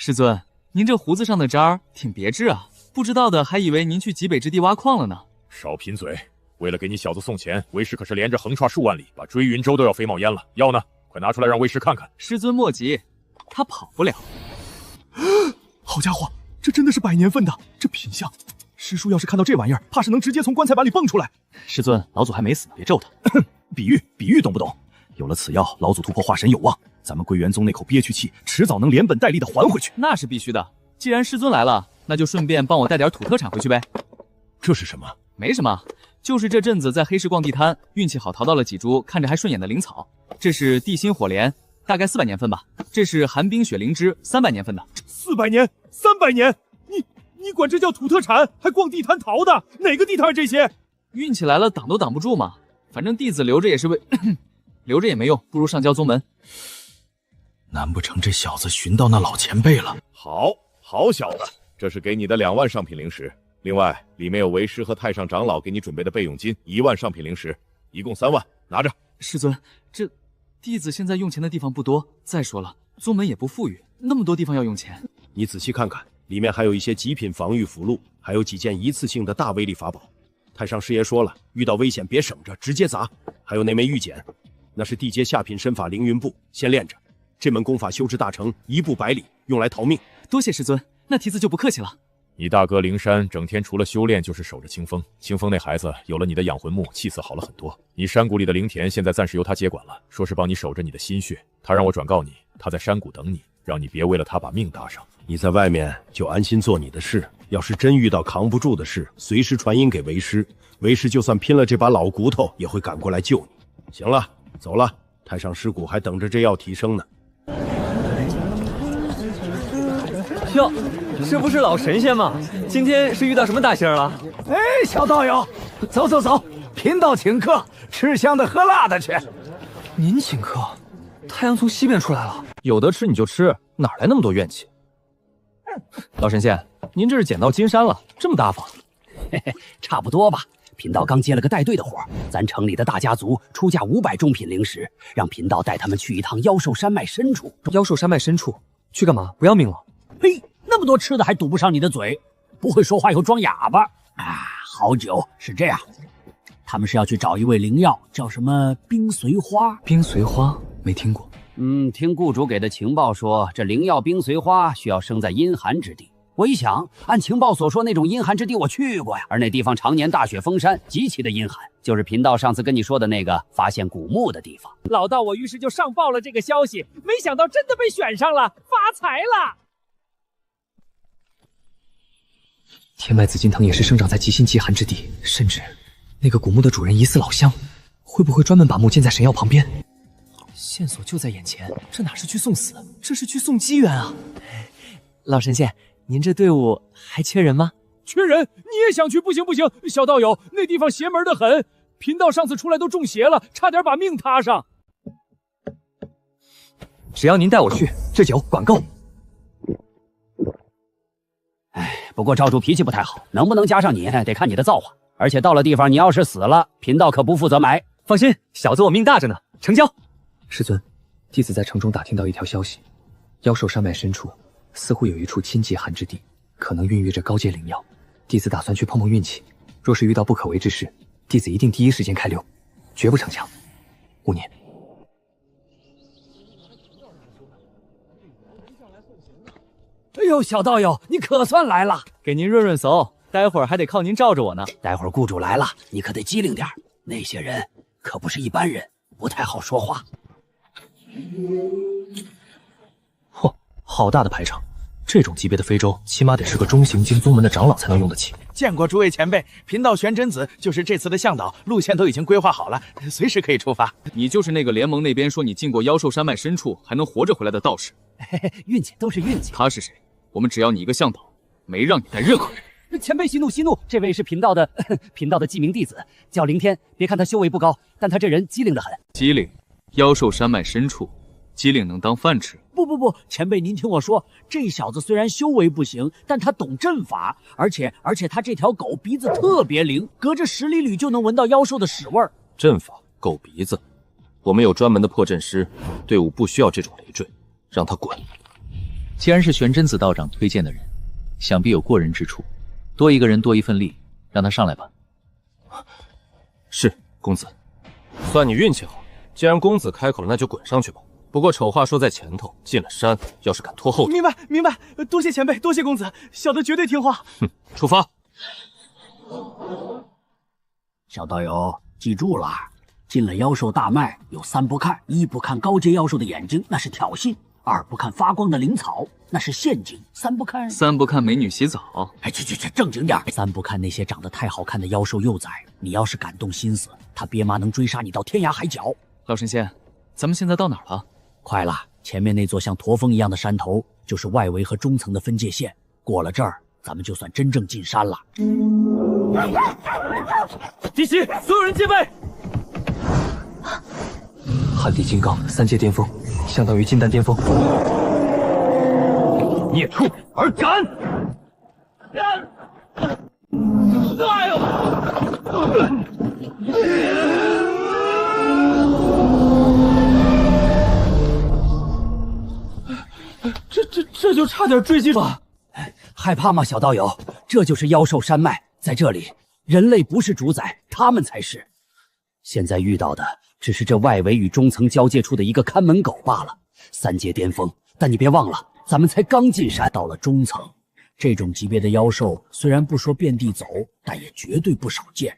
师尊，您这胡子上的渣儿挺别致啊，不知道的还以为您去极北之地挖矿了呢。少贫嘴！为了给你小子送钱，为师可是连着横跨数万里，把追云州都要飞冒烟了。药呢？快拿出来让为师看看。师尊莫急，他跑不了。好家伙，这真的是100年份的，这品相，师叔要是看到这玩意儿，怕是能直接从棺材板里蹦出来。师尊，老祖还没死呢，别咒他。比喻懂不懂？有了此药，老祖突破化神有望，咱们归元宗那口憋屈气，迟早能连本带利的还回去。那是必须的。既然师尊来了，那就顺便帮我带点土特产回去呗。这是什么？没什么，就是这阵子在黑市逛地摊，运气好淘到了几株看着还顺眼的灵草。这是地心火莲，大概400年份吧。这是寒冰雪灵芝，300年份的。400年，300年，你管这叫土特产？还逛地摊淘的？哪个地摊这些？运气来了，挡都挡不住嘛。反正弟子留着也是为，留着也没用，不如上交宗门。难不成这小子寻到那老前辈了？好小子，这是给你的2万上品灵石，另外里面有为师和太上长老给你准备的备用金1万上品灵石，一共3万，拿着。师尊，这弟子现在用钱的地方不多，再说了，宗门也不富裕，那么多地方要用钱。你仔细看看，里面还有一些极品防御符箓，还有几件一次性的大威力法宝。太上师爷说了，遇到危险别省着，直接砸。还有那枚玉简，那是地阶下品身法凌云步，先练着。这门功法修至大成，1步100里，用来逃命。多谢师尊，那提子就不客气了。你大哥灵山整天除了修炼就是守着清风，清风那孩子有了你的养魂木，气色好了很多。你山谷里的灵田现在暂时由他接管了，说是帮你守着你的心血。他让我转告你，他在山谷等你，让你别为了他把命搭上。你在外面就安心做你的事，要是真遇到扛不住的事，随时传音给为师，为师就算拼了这把老骨头也会赶过来救你。行了，走了，太上尸骨还等着这药提升呢。哟，这不是老神仙吗？今天是遇到什么大仙了？哎，小道友，走走走，贫道请客，吃香的喝辣的去。您请客？太阳从西边出来了，有的吃你就吃，哪来那么多怨气？老神仙，您这是捡到金山了，这么大方？嘿嘿，差不多吧。贫道刚接了个带队的活，咱城里的大家族出价500中品灵石，让贫道带他们去一趟妖兽山脉深处。妖兽山脉深处去干嘛？不要命了？嘿，那么多吃的还堵不上你的嘴，不会说话又装哑巴啊！好酒是这样，他们是要去找一味灵药，叫什么冰髓花。冰髓花没听过。听雇主给的情报说，这灵药冰髓花需要生在阴寒之地。我一想，按情报所说那种阴寒之地我去过呀，而那地方常年大雪封山，极其的阴寒，就是贫道上次跟你说的那个发现古墓的地方。老道我于是就上报了这个消息，没想到真的被选上了，发财了。天脉紫金藤也是生长在极心极寒之地，甚至那个古墓的主人疑似老乡，会不会专门把墓建在神药旁边？线索就在眼前，这哪是去送死，这是去送机缘啊！老神仙，您这队伍还缺人吗？缺人？你也想去？不行不行，小道友，那地方邪门的很，贫道上次出来都中邪了，差点把命搭上。只要您带我去，这酒管够。不过赵主脾气不太好，能不能加上你，得看你的造化。而且到了地方，你要是死了，贫道可不负责埋。放心，小子我命大着呢，成交。师尊，弟子在城中打听到一条消息，妖兽山脉深处似乎有一处亲极寒之地，可能孕育着高阶灵药。弟子打算去碰碰运气，若是遇到不可为之事，弟子一定第一时间开溜，绝不逞强。5年。哎呦，小道友，你可算来了，给您润润手，待会儿还得靠您罩着我呢。待会儿雇主来了，你可得机灵点，那些人可不是一般人，不太好说话。嚯，好大的排场！这种级别的非洲，起码得是个中行经宗门的长老才能用得起。见过诸位前辈，贫道玄真子就是这次的向导，路线都已经规划好了，随时可以出发。你就是那个联盟那边说你进过妖兽山脉深处还能活着回来的道士？嘿嘿，运气都是运气。他是谁？我们只要你一个向导，没让你带任何人。前辈息怒息怒，这位是贫道的记名弟子，叫凌天。别看他修为不高，但他这人机灵得很。机灵？妖兽山脉深处，机灵能当饭吃？不，前辈您听我说，这小子虽然修为不行，但他懂阵法，而且他这条狗鼻子特别灵，隔着10里就能闻到妖兽的屎味儿。阵法，狗鼻子，我们有专门的破阵师，队伍不需要这种累赘，让他滚。既然是玄真子道长推荐的人，想必有过人之处，多一个人多一份力，让他上来吧。是，公子。算你运气好，既然公子开口了，那就滚上去吧。不过丑话说在前头，进了山，要是敢拖后腿……明白，明白，多谢前辈，多谢公子，小的绝对听话。哼，出发。小道友，记住了，进了妖兽大脉有3不看：一不看高阶妖兽的眼睛，那是挑衅；二不看发光的灵草，那是陷阱；三不看美女洗澡。哎，去，正经点。3不看那些长得太好看的妖兽幼崽，你要是敢动心思，他爹妈能追杀你到天涯海角。老神仙，咱们现在到哪儿了？快了，前面那座像驼峰一样的山头，就是外围和中层的分界线。过了这儿，咱们就算真正进山了。敌袭，所有人戒备！旱地金刚3阶巅峰，相当于金丹巅峰。孽畜，尔敢！哎呦！这就差点坠进了。害怕吗，小道友？这就是妖兽山脉，在这里，人类不是主宰，他们才是。现在遇到的只是这外围与中层交界处的一个看门狗罢了。3阶巅峰，但你别忘了，咱们才刚进山，到了中层。这种级别的妖兽虽然不说遍地走，但也绝对不少见。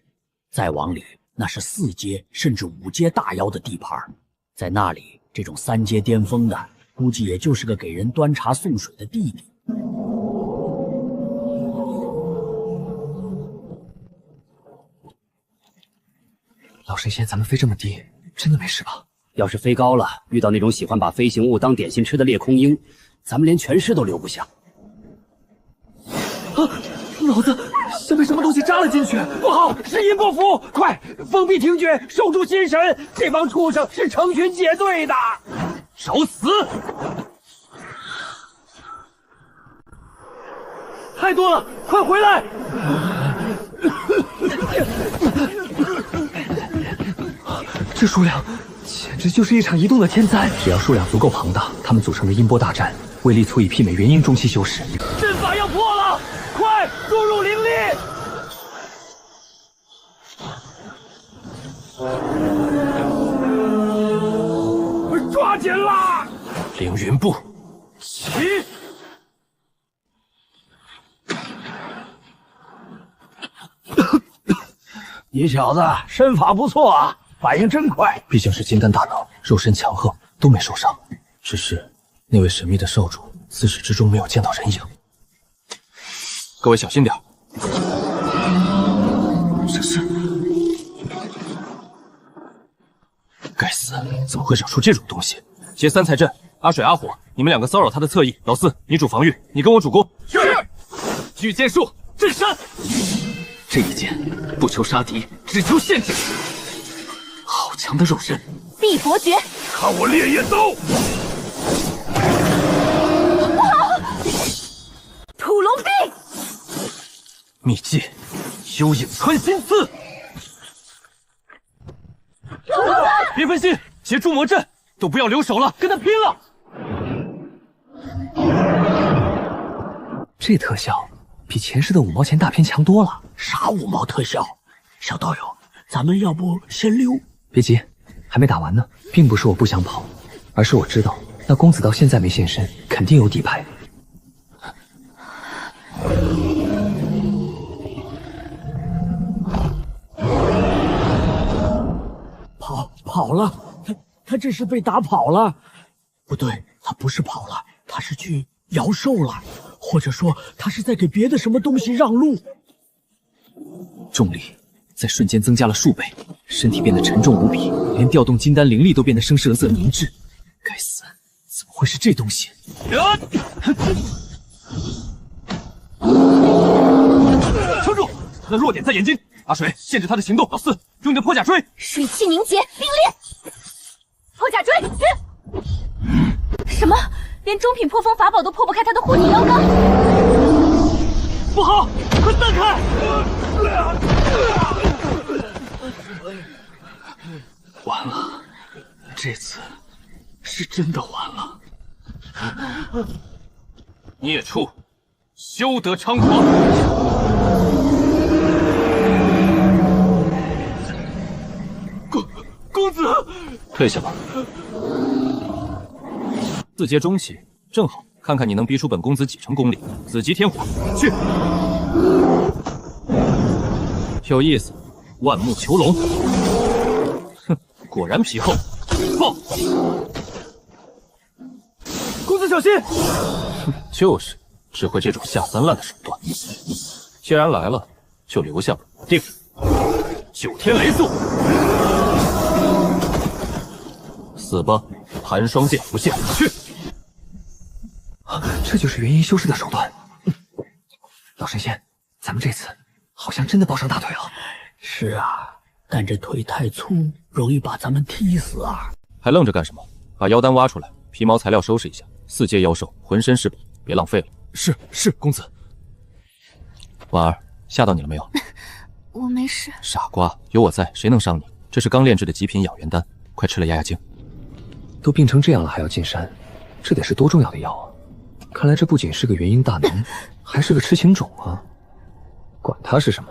再往里，那是4阶甚至5阶大妖的地盘，在那里，这种3阶巅峰的，估计也就是个给人端茶送水的弟弟。老神仙，咱们飞这么低，真的没事吧？要是飞高了，遇到那种喜欢把飞行物当点心吃的裂空鹰，咱们连全尸都留不下。啊！脑子像被什么东西扎了进去，不好，时阴不符！快封闭听觉，守住心神！这帮畜生是成群结队的，找死！太多了，快回来！这数量简直就是一场移动的天灾。只要数量足够庞大，他们组成的音波大战威力足以媲美元婴中期修士。阵法要破了，快注入灵力！抓紧啦！凌云步，起！你小子身法不错啊，反应真快。毕竟是金丹大脑，肉身强横，都没受伤。只是那位神秘的少主自始至终没有见到人影。各位小心点。这是……该死，怎么会长出这种东西？结3才阵，阿水、阿火，你们2个骚扰他的侧翼。老四，你主防御，你跟我主攻。是。巨剑术，震山。这一剑不求杀敌，只求限制。好强的肉身！地佛诀，看我烈焰刀！不好！土龙臂！秘技，幽影穿心刺！别分心，结诸魔阵，都不要留手了，跟他拼了！这特效比前世的5毛钱大片强多了。啥5毛特效？小道友，咱们要不先溜？别急，还没打完呢。并不是我不想跑，而是我知道那公子到现在没现身，肯定有底牌。跑了，他这是被打跑了。不对，他不是跑了，他是去摇兽了，或者说他是在给别的什么东西让路。重力在瞬间增加了数倍，身体变得沉重无比，连调动金丹灵力都变得生涩凝滞。该死，怎么会是这东西？撑住，他的弱点在眼睛。阿水，限制他的行动。老四，用你的破甲锥。水气凝结，冰裂。破甲锥，什么？连中品破风法宝都破不开他的护体腰钢。不好，快散开！完了，这次是真的完了。孽畜，休得猖狂！公子，退下吧。4阶中期，正好看看你能逼出本公子几成功力。紫极天火，去！有意思，万木囚龙。哼，果然皮厚。放！公子小心！就是，只会这种下三滥的手段。既然来了，就留下吧。定！9天雷速！死吧！寒霜剑不现，去！这就是元婴修士的手段。老神仙，咱们这次好像真的抱上大腿了。是啊，但这腿太粗，容易把咱们踢死啊！还愣着干什么？把妖丹挖出来，皮毛材料收拾一下。4阶妖兽，浑身是宝，别浪费了。是，公子。婉儿，吓到你了没有？我没事。傻瓜，有我在，谁能伤你？这是刚炼制的极品养元丹，快吃了压压惊。都病成这样了，还要进山，这得是多重要的药啊！看来这不仅是个元婴大能，还是个痴情种啊！管他是什么，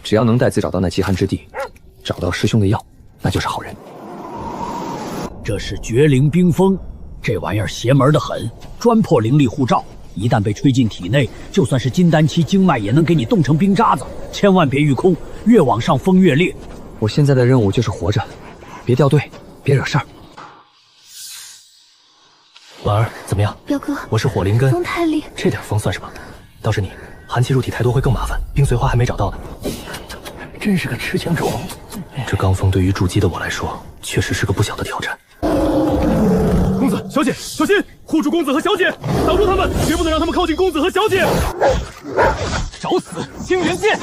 只要能带自找到那极寒之地，找到师兄的药，那就是好人。这是绝灵冰封，这玩意儿邪门的很，专破灵力护罩，一旦被吹进体内，就算是金丹期经脉也能给你冻成冰渣子。千万别御空，越往上风越烈。我现在的任务就是活着，别掉队，别惹事儿。婉儿，怎么样？表哥，我是火灵根，风太厉，这点风算什么？倒是你，寒气入体太多会更麻烦。冰髓花还没找到呢，真是个痴情种。这罡风对于筑基的我来说，确实是个不小的挑战。公子、小姐，小心！护住公子和小姐，挡住他们，绝不能让他们靠近公子和小姐。找死！清元剑！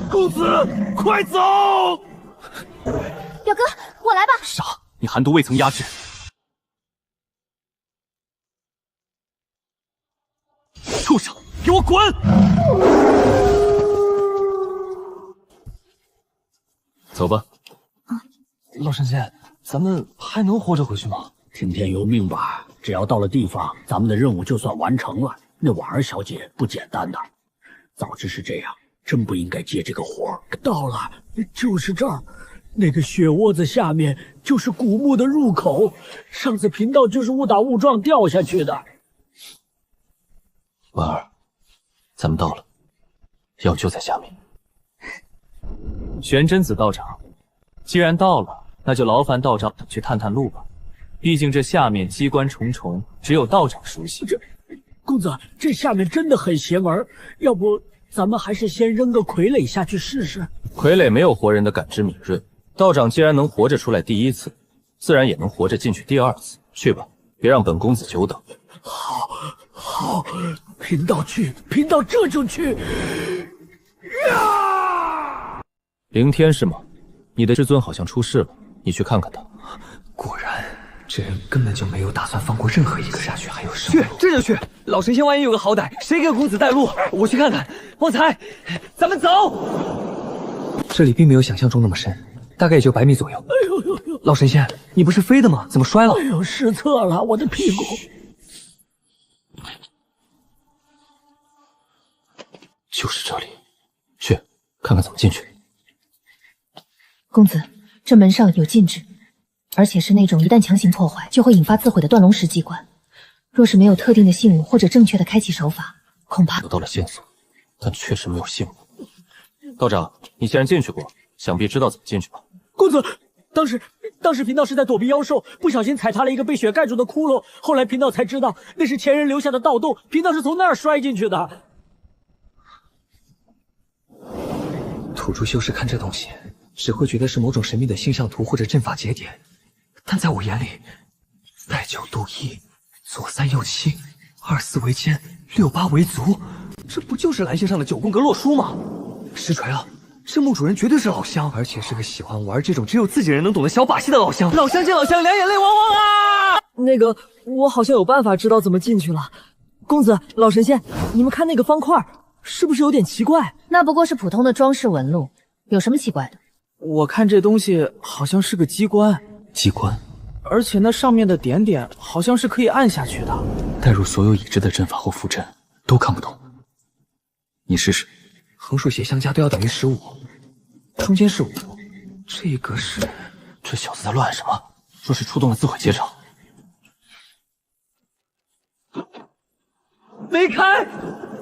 公子，快走！表哥，我来吧。傻，你寒毒未曾压制。畜生，给我滚！走吧。老神仙，咱们还能活着回去吗？听天由命吧，只要到了地方，咱们的任务就算完成了。那婉儿小姐不简单的，早知是这样，真不应该接这个活儿。到了，就是这儿。那个雪窝子下面就是古墓的入口，上次贫道就是误打误撞掉下去的。婉儿，咱们到了，药就在下面。玄真子道长，既然到了，那就劳烦道长去探探路吧。毕竟这下面机关重重，只有道长熟悉。公子，这下面真的很邪门，要不咱们还是先扔个傀儡下去试试。傀儡没有活人的感知敏锐。道长既然能活着出来第1次，自然也能活着进去第2次。去吧，别让本公子久等。好，贫道去，贫道这就去。凌天是吗？你的师尊好像出事了，你去看看他。果然，这人根本就没有打算放过任何一个下去还有生路。去，这就去！老神仙万一有个好歹，谁给公子带路？我去看看。旺财，咱们走。这里并没有想象中那么深。大概也就100米左右。哎呦！老神仙，你不是飞的吗？怎么摔了？哎呦，失策了，我的屁股！就是这里，去看看怎么进去。公子，这门上有禁制，而且是那种一旦强行破坏就会引发自毁的断龙石机关。若是没有特定的信物或者正确的开启手法，恐怕得到了线索，但确实没有信物。道长，你既然进去过，想必知道怎么进去吧？公子，当时贫道是在躲避妖兽，不小心踩塌了一个被雪盖住的窟窿，后来贫道才知道那是前人留下的盗洞，贫道是从那儿摔进去的。土著修士看这东西，只会觉得是某种神秘的星象图或者阵法节点，但在我眼里，带9度1，左3右7，24为肩，6 8为足，这不就是蓝星上的9宫格洛书吗？实锤了！这墓主人绝对是老乡，而且是个喜欢玩这种只有自己人能懂的小把戏的老乡。老乡见老乡，两眼泪汪汪啊！那个，我好像有办法知道怎么进去了。公子，老神仙，你们看那个方块，是不是有点奇怪？那不过是普通的装饰纹路，有什么奇怪的？我看这东西好像是个机关。机关？而且那上面的点点好像是可以按下去的。带入所有已知的阵法或符阵，都看不懂。你试试。横竖斜相加都要等于15，中间是5，这个是……这小子在乱什么？若是触动了自毁结场，没开！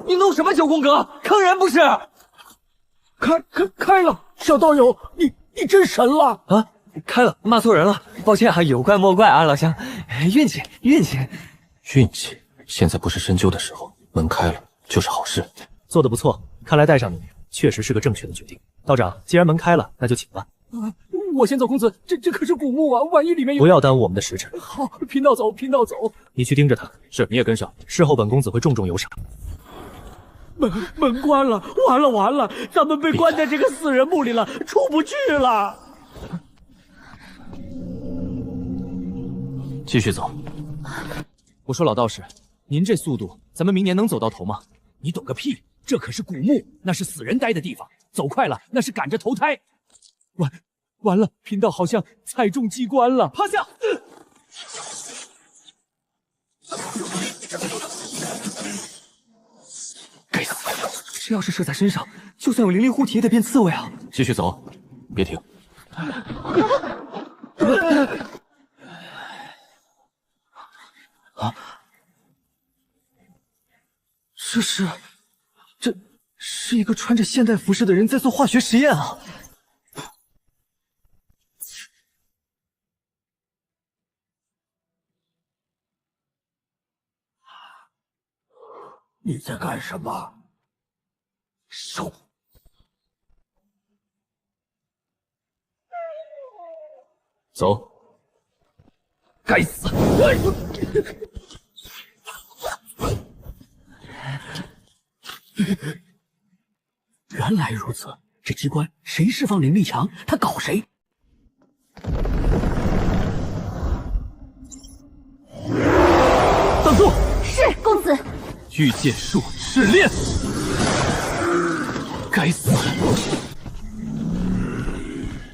你弄什么九宫格？坑人不是？开了！小道友，你真神了啊！开了，骂错人了，抱歉啊，有怪莫怪啊，老乡，运气。运气，现在不是深究的时候，门开了就是好事。做得不错，看来带上你确实是个正确的决定。道长，既然门开了，那就请吧。我先走，公子，这可是古墓啊，万一里面有……不要耽误我们的时辰。好，贫道走。你去盯着他。是，你也跟上。事后本公子会重重有赏。门关了，完了，咱们被关在这个死人墓里了，出不去了。继续走。我说老道士，您这速度，咱们明年能走到头吗？你懂个屁！这可是古墓，那是死人待的地方，走快了那是赶着投胎。完了，贫道好像踩中机关了，趴下！该死！这要是射在身上，就算有灵力护体也得变刺猬啊！继续走，别停。啊！这是一个穿着现代服饰的人在做化学实验啊！你在干什么？收！走。该死！原来如此，这机关谁释放灵力强，他搞谁。等住！是公子。御剑术试炼。该死！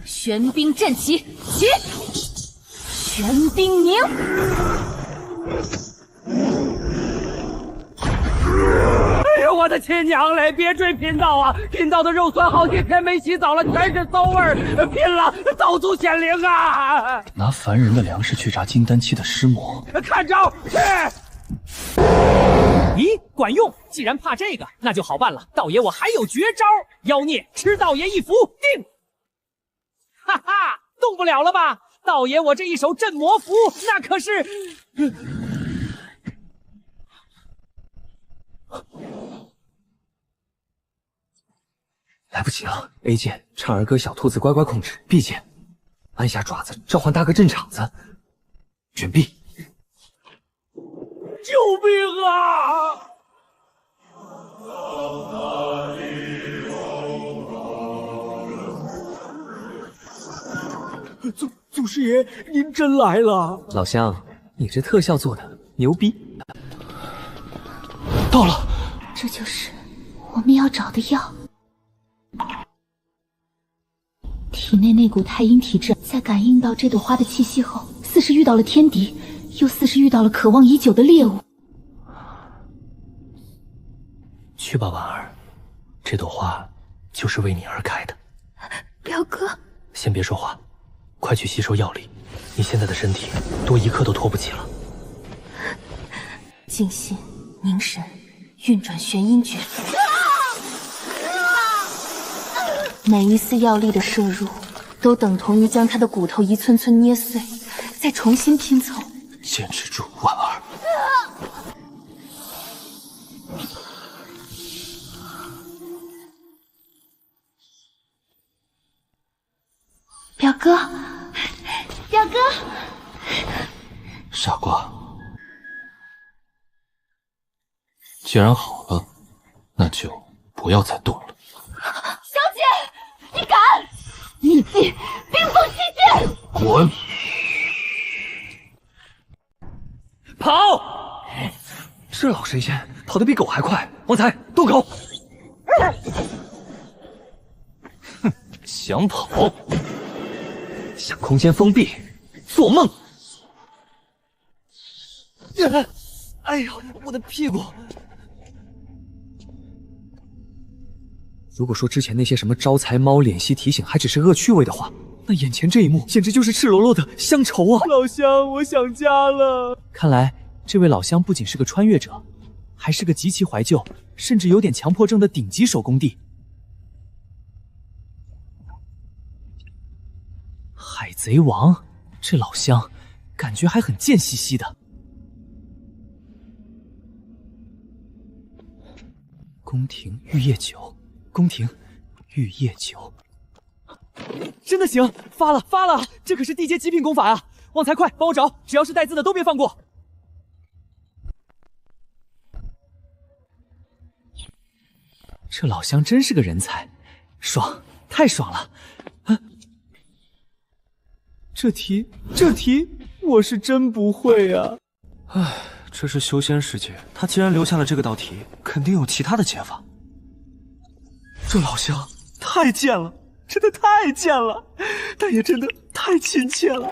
玄冰阵起，起！玄冰凝。哎呦，我的亲娘嘞！别追贫道啊！贫道的肉酸好几天没洗澡了，全是馊味儿。拼了，道祖显灵啊！拿凡人的粮食去炸金丹期的尸魔，看招去！咦，管用！既然怕这个，那就好办了。道爷，我还有绝招，妖孽吃道爷一符，定！哈哈，动不了了吧？道爷，我这一手镇魔符，那可是……来不及了 ！A 键唱儿歌，小兔子乖乖控制 ；B 键按下爪子召唤大哥镇场子。卷臂！救命啊！祖师爷，您真来了！老乡，你这特效做的牛逼！到了，这就是我们要找的药。体内那股太阴体质，在感应到这朵花的气息后，似是遇到了天敌，又似是遇到了渴望已久的猎物。去吧，婉儿，这朵花就是为你而开的。表哥，先别说话，快去吸收药力。你现在的身体多一刻都拖不起了。静心凝神，运转玄阴诀。每一丝药力的摄入，都等同于将他的骨头一寸寸捏碎，再重新拼凑。坚持住，婉儿。表哥，表哥，傻瓜，既然好了，那就不要再动了。小姐，你敢！秘技冰封七剑！滚！跑！这老神仙跑得比狗还快。旺财，动口！哼，想跑？想空间封闭？做梦！哎呦，我的屁股！如果说之前那些什么招财猫、脸息提醒还只是恶趣味的话，那眼前这一幕简直就是赤裸裸的乡愁啊！老乡，我想家了。看来这位老乡不仅是个穿越者，还是个极其怀旧，甚至有点强迫症的顶级手工帝。海贼王，这老乡感觉还很贱兮兮的。宫廷玉液酒，宫廷玉液酒，真的行，发了！这可是地阶极品功法啊！旺财，快帮我找，只要是带字的都别放过。这老乡真是个人才，爽，太爽了！啊，这题我是真不会啊！唉，这是修仙世界，他既然留下了这个道题，肯定有其他的解法。这老乡太贱了，真的太贱了，但也真的太亲切了。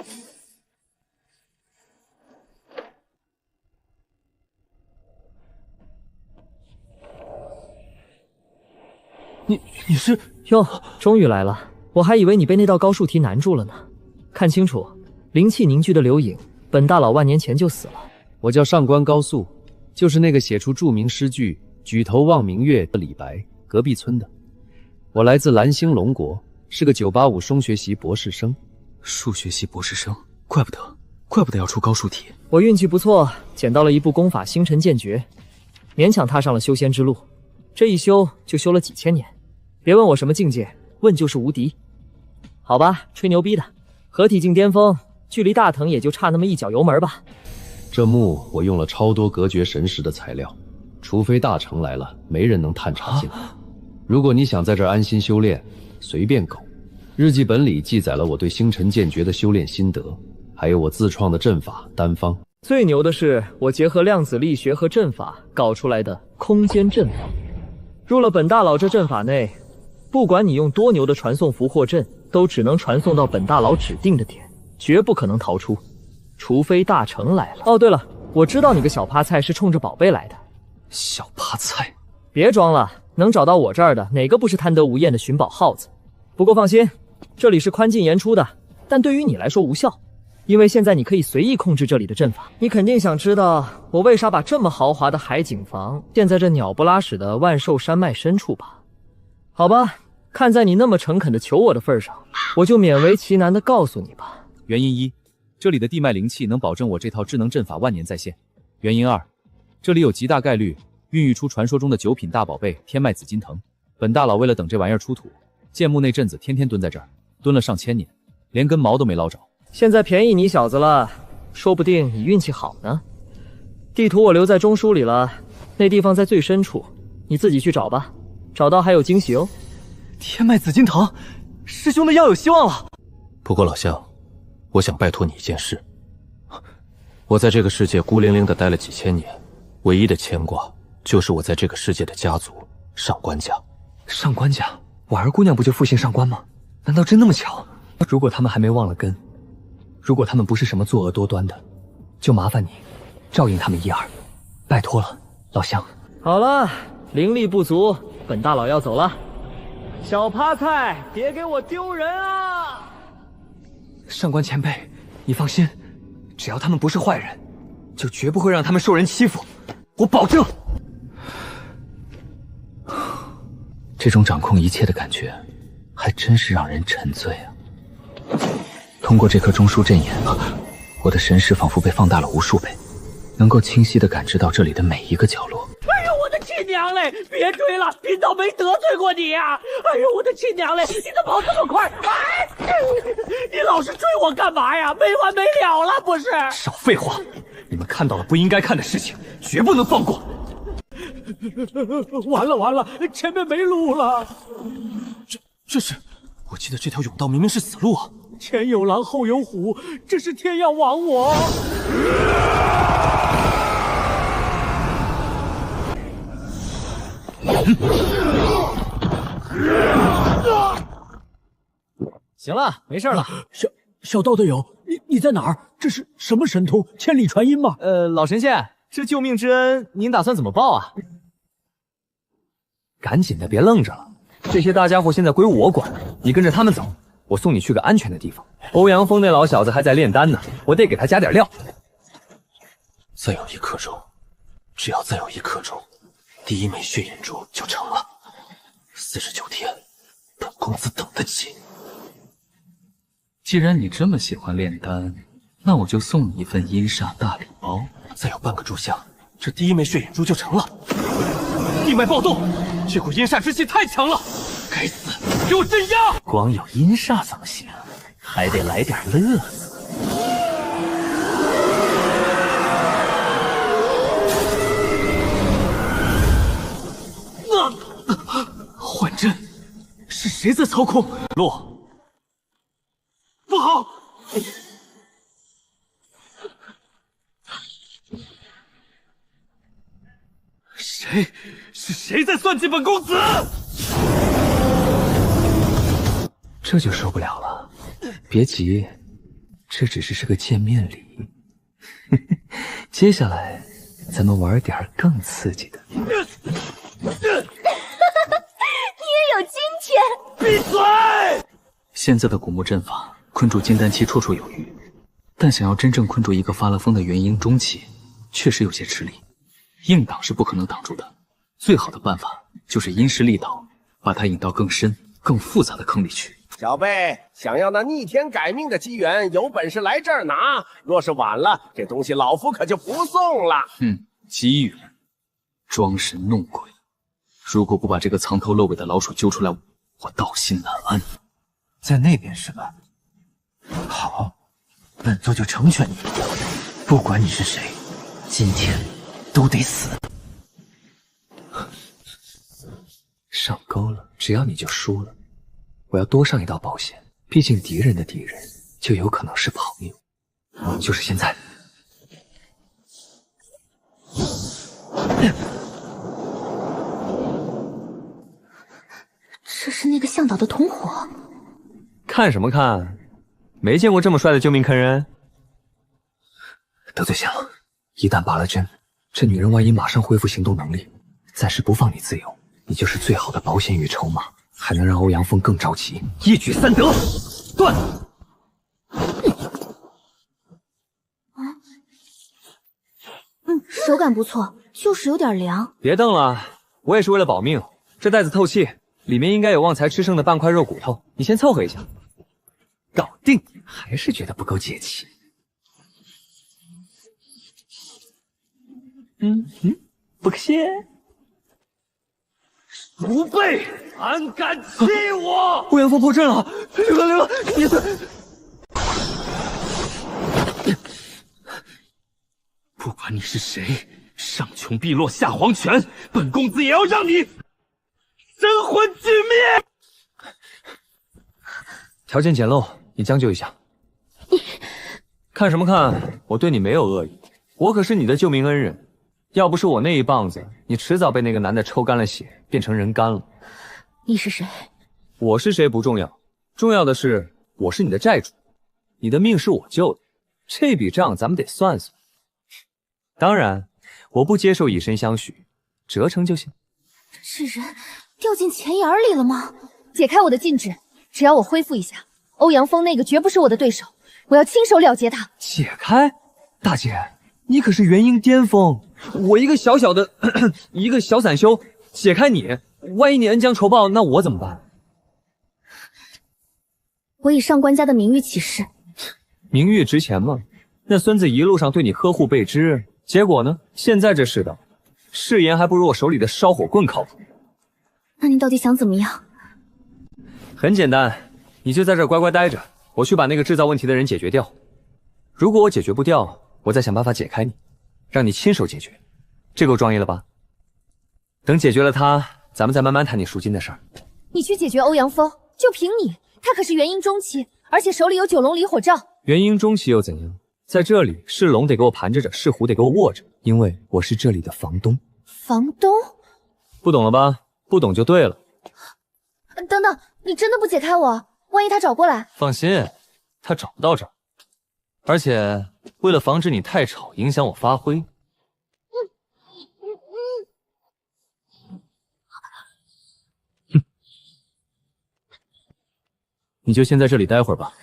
你是哟，终于来了，我还以为你被那道高数题难住了呢。看清楚，灵气凝聚的留影，本大佬万年前就死了。我叫上官高速，就是那个写出著名诗句“举头望明月”的李白隔壁村的。我来自蓝星龙国，是个985数学系博士生。数学系博士生，怪不得要出高数题。我运气不错，捡到了一部功法《星辰剑诀》，勉强踏上了修仙之路。这一修就修了几千年，别问我什么境界，问就是无敌。好吧，吹牛逼的，合体境巅峰，距离大藤也就差那么一脚油门吧。这墓我用了超多隔绝神石的材料，除非大成来了，没人能探查进来。如果你想在这儿安心修炼，随便搞。日记本里记载了我对星辰剑诀的修炼心得，还有我自创的阵法丹方。最牛的是，我结合量子力学和阵法搞出来的空间阵法。入了本大佬这阵法内，不管你用多牛的传送符或阵，都只能传送到本大佬指定的点，绝不可能逃出，除非大成来了。哦，对了，我知道你个小趴菜是冲着宝贝来的。小趴菜，别装了，能找到我这儿的哪个不是贪得无厌的寻宝耗子？不过放心，这里是宽进严出的，但对于你来说无效，因为现在你可以随意控制这里的阵法。你肯定想知道我为啥把这么豪华的海景房建在这鸟不拉屎的万寿山脉深处吧？好吧，看在你那么诚恳的求我的份上，我就勉为其难的告诉你吧。原因一，这里的地脉灵气能保证我这套智能阵法万年在线。原因二，这里有极大概率孕育出传说中的9品大宝贝天脉紫金藤。本大佬为了等这玩意儿出土，建墓那阵子天天蹲在这儿，蹲了上千年，连根毛都没捞着。现在便宜你小子了，说不定你运气好呢。地图我留在中枢里了，那地方在最深处，你自己去找吧，找到还有惊喜哦。天脉紫金藤，师兄的药有希望了。不过老乡，我想拜托你一件事。我在这个世界孤零零的待了几千年，唯一的牵挂就是我在这个世界的家族上官家。上官家，婉儿姑娘不就复姓上官吗？难道真那么巧？如果他们还没忘了根，如果他们不是什么作恶多端的，就麻烦你照应他们一二，拜托了，老乡。好了，灵力不足，本大佬要走了。小趴菜，别给我丢人啊！上官前辈，你放心，只要他们不是坏人，就绝不会让他们受人欺负，我保证。这种掌控一切的感觉，还真是让人沉醉啊！通过这颗中枢阵眼，我的神识仿佛被放大了无数倍，能够清晰地感知到这里的每一个角落。哎呦，我的亲娘嘞！别追了，贫道没得罪过你呀！哎呦，我的亲娘嘞！你怎么跑这么快？哎，你老是追我干嘛呀？没完没了了不是？少废话！你们看到了不应该看的事情，绝不能放过。完了，前面没路了。这是，我记得这条甬道明明是死路啊！前有狼，后有虎，这是天要亡我！行了，没事了。小道队友，你在哪儿？这是什么神通？千里传音吗？老神仙，这救命之恩您打算怎么报啊？赶紧的，别愣着了。这些大家伙现在归我管，你跟着他们走，我送你去个安全的地方。欧阳锋那老小子还在炼丹呢，我得给他加点料。再有1刻钟，只要再有1刻钟，第一枚血眼珠就成了。49天，本公子等得起。既然你这么喜欢炼丹，那我就送你一份阴煞大礼包。再有半个炷香，这第一枚血眼珠就成了。地脉暴动，这股阴煞之气太强了！该死，给我镇压！光有阴煞怎么行？还得来点乐子。幻阵，是谁在操控？落，不好！谁在算计本公子？这就受不了了。别急，这只是个见面礼。接下来，咱们玩点更刺激的。你也有今天！闭嘴！现在的古墓阵法困住金丹期绰绰有余，但想要真正困住一个发了疯的元婴中期，确实有些吃力。硬挡是不可能挡住的，最好的办法就是因势利导，把他引到更深、更复杂的坑里去。小贝，想要那逆天改命的机缘，有本事来这儿拿。若是晚了，这东西老夫可就不送了。机缘，装神弄鬼。如果不把这个藏头露尾的老鼠揪出来，我道心难安。在那边是吧？好，本座就成全你。不管你是谁，今天都得死。上钩了，只要你就输了。我要多上一道保险，毕竟敌人的敌人就有可能是朋友。就是现在。这是那个向导的同伙。看什么看？没见过这么帅的救命坑人。得罪线了，一旦拔了针，这女人万一马上恢复行动能力，暂时不放你自由，你就是最好的保险与筹码，还能让欧阳锋更着急，一举三得。断！手感不错，就是有点凉。别瞪了，我也是为了保命。这袋子透气，里面应该有旺财吃剩的半块肉骨头，你先凑合一下。搞定！还是觉得不够解气。不客气。不备，胆敢欺我！欧阳锋破阵了！刘哥，你不管你是谁，上穷碧落下黄泉，本公子也要让你神魂俱灭！条件简陋，你将就一下。看什么看？我对你没有恶意，我可是你的救命恩人。要不是我那一棒子，你迟早被那个男的抽干了血，变成人干了。你是谁？我是谁不重要，重要的是我是你的债主，你的命是我救的，这笔账咱们得算算。当然，我不接受以身相许，折成就行。这人掉进钱眼里了吗？解开我的禁制，只要我恢复一下，欧阳锋那个绝不是我的对手，我要亲手了结他。解开？大姐，你可是元婴巅峰，我一个小小的一个小散修，解开你，万一你恩将仇报，那我怎么办？我以上官家的名誉起誓。名誉值钱吗？那孙子一路上对你呵护备至，结果呢？现在这世道，誓言还不如我手里的烧火棍靠谱。那你到底想怎么样？很简单，你就在这儿乖乖待着，我去把那个制造问题的人解决掉。如果我解决不掉，我再想办法解开你，让你亲手解决，这够壮义了吧？等解决了他，咱们再慢慢谈你赎金的事儿。你去解决欧阳锋，就凭你，他可是元婴中期，而且手里有9龙离火罩。元婴中期又怎样？在这里是龙得给我盘着，是虎得给我卧着，因为我是这里的房东。房东？不懂了吧？不懂就对了。等等，你真的不解开我？万一他找过来？放心，他找不到这儿。而且为了防止你太吵影响我发挥，你就先在这里待会儿吧，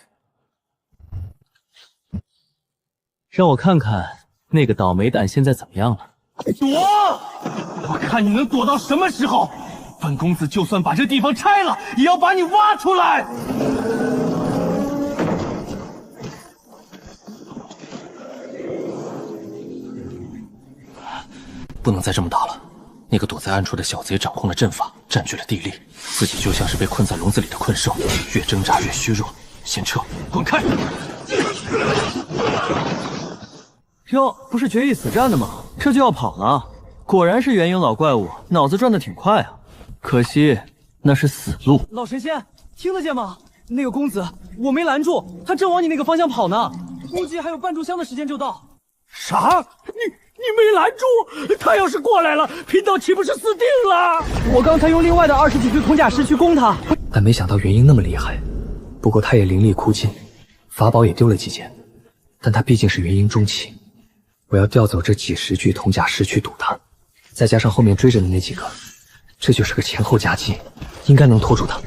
让我看看那个倒霉蛋现在怎么样了。躲！我看你能躲到什么时候！本公子就算把这地方拆了，也要把你挖出来！不能再这么打了。那个躲在暗处的小贼掌控了阵法，占据了地利，自己就像是被困在笼子里的困兽，越挣扎越虚弱。先撤，滚开！哟，不是决一死战的吗？这就要跑了？果然是元婴老怪物，脑子转得挺快啊。可惜那是死路。老神仙，听得见吗？那个公子，我没拦住，他正往你那个方向跑呢，估计还有半炷香的时间就到。啥？你没拦住？他要是过来了，贫道岂不是死定了？我刚才用另外的20几具铜甲师去攻他，但没想到元婴那么厉害。不过他也灵力枯尽，法宝也丢了几件，但他毕竟是元婴中期，我要调走这几10具铜甲师去堵他，再加上后面追着的那几个，这就是个前后夹击，应该能拖住他。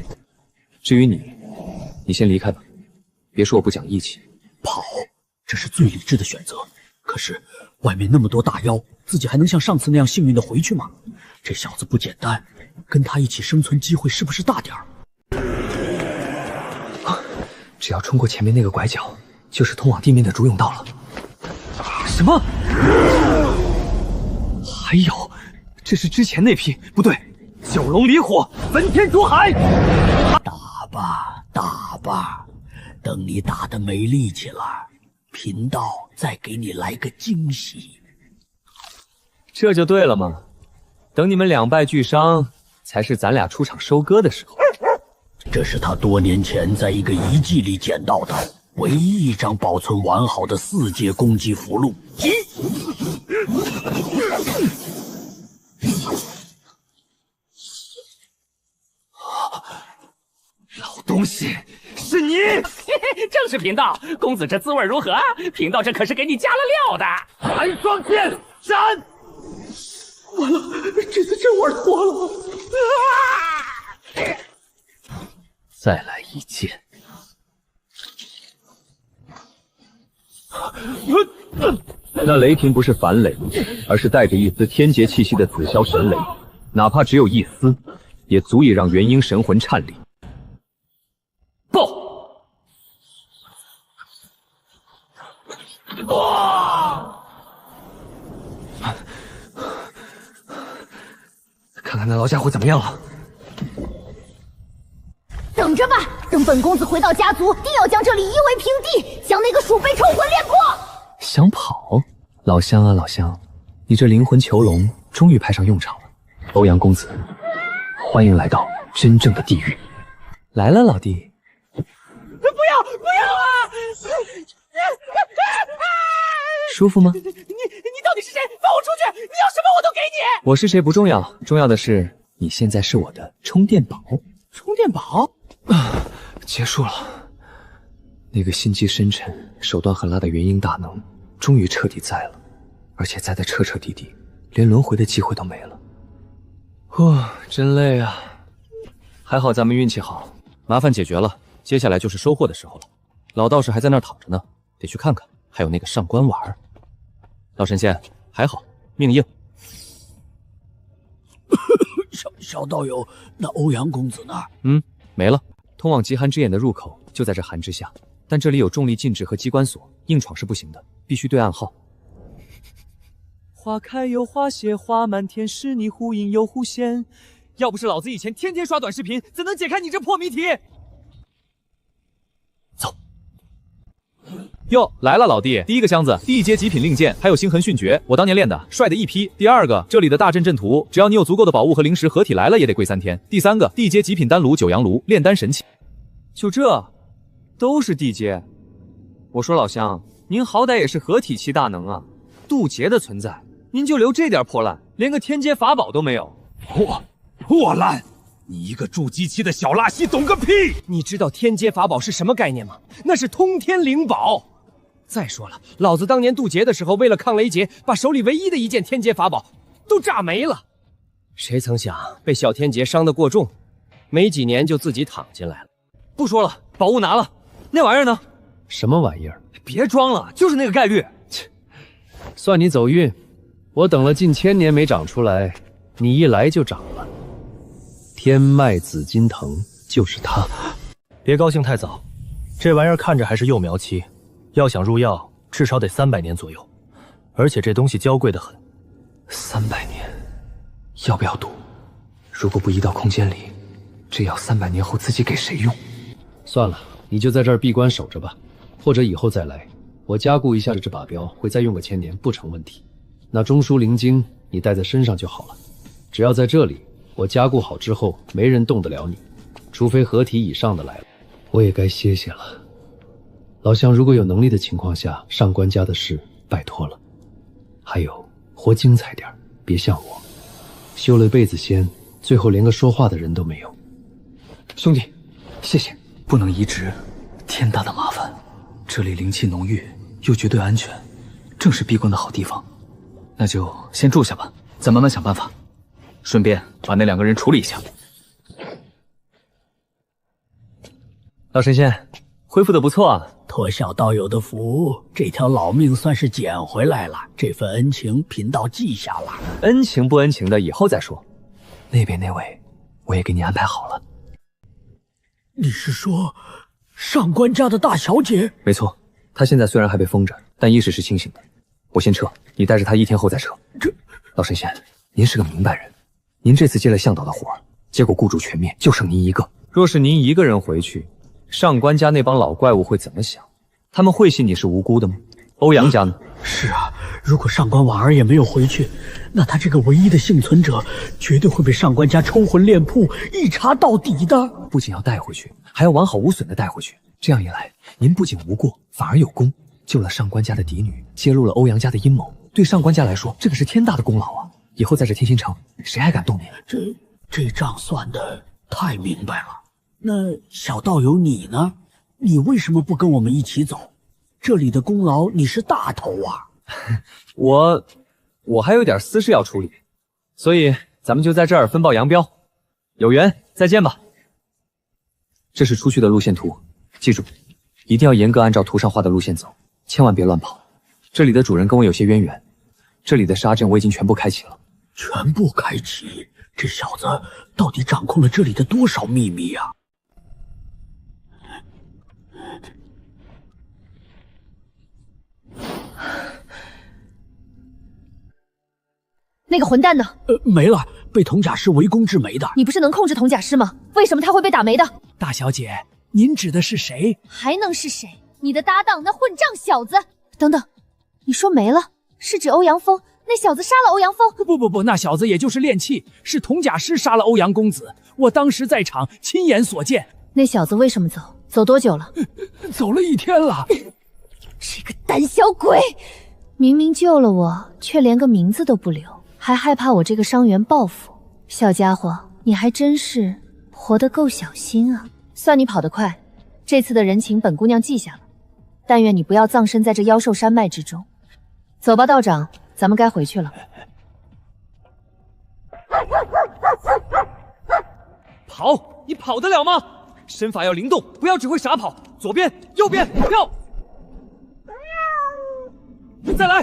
至于你，你先离开吧，别说我不讲义气。跑，这是最理智的选择。可是外面那么多大妖，自己还能像上次那样幸运的回去吗？这小子不简单，跟他一起生存机会是不是大点儿？只要冲过前面那个拐角，就是通往地面的主甬道了。什么？还有，这是之前那批，不对，九龙离火，焚天逐海。打吧，打吧，等你打得没力气了，贫道再给你来个惊喜。这就对了嘛，等你们两败俱伤，才是咱俩出场收割的时候。这是他多年前在一个遗迹里捡到的唯一一张保存完好的4阶攻击符箓。老东西，是你！正是贫道，公子这滋味如何？贫道这可是给你加了料的。寒霜剑斩！完了，这次真玩脱了！再来一剑。那雷霆不是凡雷，而是带着一丝天劫气息的紫霄神雷，哪怕只有一丝，也足以让元婴神魂颤栗。爆！哇！看看那老家伙怎么样了。等着吧，等本公子回到家族，定要将这里夷为平地，将那个鼠辈抽魂炼魄。想跑？老乡啊老乡，你这灵魂囚笼终于派上用场了。欧阳公子，欢迎来到真正的地狱。来了，老弟。不要啊！舒服吗？你到底是谁？放我出去！你要什么我都给你。我是谁不重要，重要的是你现在是我的充电宝。充电宝？结束了。那个心机深沉、手段狠辣的元婴大能，终于彻底栽了，而且栽得彻彻底底，连轮回的机会都没了。真累啊！还好咱们运气好，麻烦解决了，接下来就是收获的时候了。老道士还在那儿躺着呢，得去看看。还有那个上官婉儿，老神仙还好，命硬。小道友，那欧阳公子呢？没了。通往极寒之眼的入口就在这寒之下，但这里有重力禁制和机关锁，硬闯是不行的，必须对暗号。花开又花谢花满天，是你忽隐又忽现。要不是老子以前天天刷短视频，怎能解开你这破谜题？走。哟，来了，老弟！第一个箱子，地阶极品令箭，还有星痕迅诀，我当年练的，帅的一批。第二个，这里的大阵阵图，只要你有足够的宝物和灵石，合体来了也得跪3天。第三个，地阶极品丹炉九阳炉，炼丹神器。就这，都是地阶。我说老乡，您好歹也是合体期大能啊，渡劫的存在，您就留这点破烂，连个天阶法宝都没有。破烂！你一个筑基期的小垃圾，懂个屁！你知道天阶法宝是什么概念吗？那是通天灵宝。再说了，老子当年渡劫的时候，为了抗雷劫，把手里唯一的一件天劫法宝都炸没了。谁曾想被小天劫伤得过重，没几年就自己躺进来了。不说了，宝物拿了，那玩意儿呢？什么玩意儿？别装了，就是那个概率。切，算你走运，我等了近1000年没长出来，你一来就长了。天脉紫金藤就是它。别高兴太早，这玩意儿看着还是幼苗期，要想入药，至少得300年左右，而且这东西娇贵得很。300年，要不要赌？如果不移到空间里，这药300年后自己给谁用？算了，你就在这儿闭关守着吧，或者以后再来，我加固一下这把镖，会再用个1000年不成问题。那中枢灵晶你带在身上就好了，只要在这里，我加固好之后，没人动得了你，除非合体以上的来了。我也该歇歇了。老乡，如果有能力的情况下，上官家的事拜托了。还有，活精彩点，别像我，修了一辈子仙，最后连个说话的人都没有。兄弟，谢谢。不能移植，天大的麻烦。这里灵气浓郁，又绝对安全，正是闭关的好地方。那就先住下吧，再慢慢想办法。顺便把那2个人处理一下。老神仙，恢复的不错啊！托小道友的福，这条老命算是捡回来了。这份恩情，贫道记下了。恩情不恩情的，以后再说。那边那位，我也给你安排好了。你是说，上官家的大小姐？没错，她现在虽然还被封着，但意识是清醒的。我先撤，你带着她1天后再撤。老神仙，您是个明白人，您这次接了向导的活，结果雇主全灭，就剩您一个。若是您一个人回去，上官家那帮老怪物会怎么想？他们会信你是无辜的吗？欧阳家呢？是啊，如果上官婉儿也没有回去，那他这个唯一的幸存者绝对会被上官家抽魂炼魄，一查到底的。不仅要带回去，还要完好无损的带回去。这样一来，您不仅无过，反而有功，救了上官家的嫡女，揭露了欧阳家的阴谋。对上官家来说，这可是天大的功劳啊！以后在这天心城，谁还敢动您？这账算得太明白了。那小道友你呢？你为什么不跟我们一起走？这里的功劳你是大头啊！我还有点私事要处理，所以咱们就在这儿分道扬镳。有缘再见吧。这是出去的路线图，记住，一定要严格按照图上画的路线走，千万别乱跑。这里的主人跟我有些渊源，这里的杀阵我已经全部开启了。全部开启？这小子到底掌控了这里的多少秘密啊？那个混蛋呢？没了，被铜甲师围攻致没的。你不是能控制铜甲师吗？为什么他会被打没的？大小姐，您指的是谁？还能是谁？你的搭档那混账小子！等等，你说没了，是指欧阳锋？那小子杀了欧阳锋？不，那小子也就是练气，是铜甲师杀了欧阳公子，我当时在场，亲眼所见。那小子为什么走？走多久了？走了1天了。这个胆小鬼，明明救了我，却连个名字都不留。还害怕我这个伤员报复，小家伙，你还真是活得够小心啊！算你跑得快，这次的人情本姑娘记下了，但愿你不要葬身在这妖兽山脉之中。走吧，道长，咱们该回去了。跑，你跑得了吗？身法要灵动，不要只会傻跑。左边，右边，跳！再来！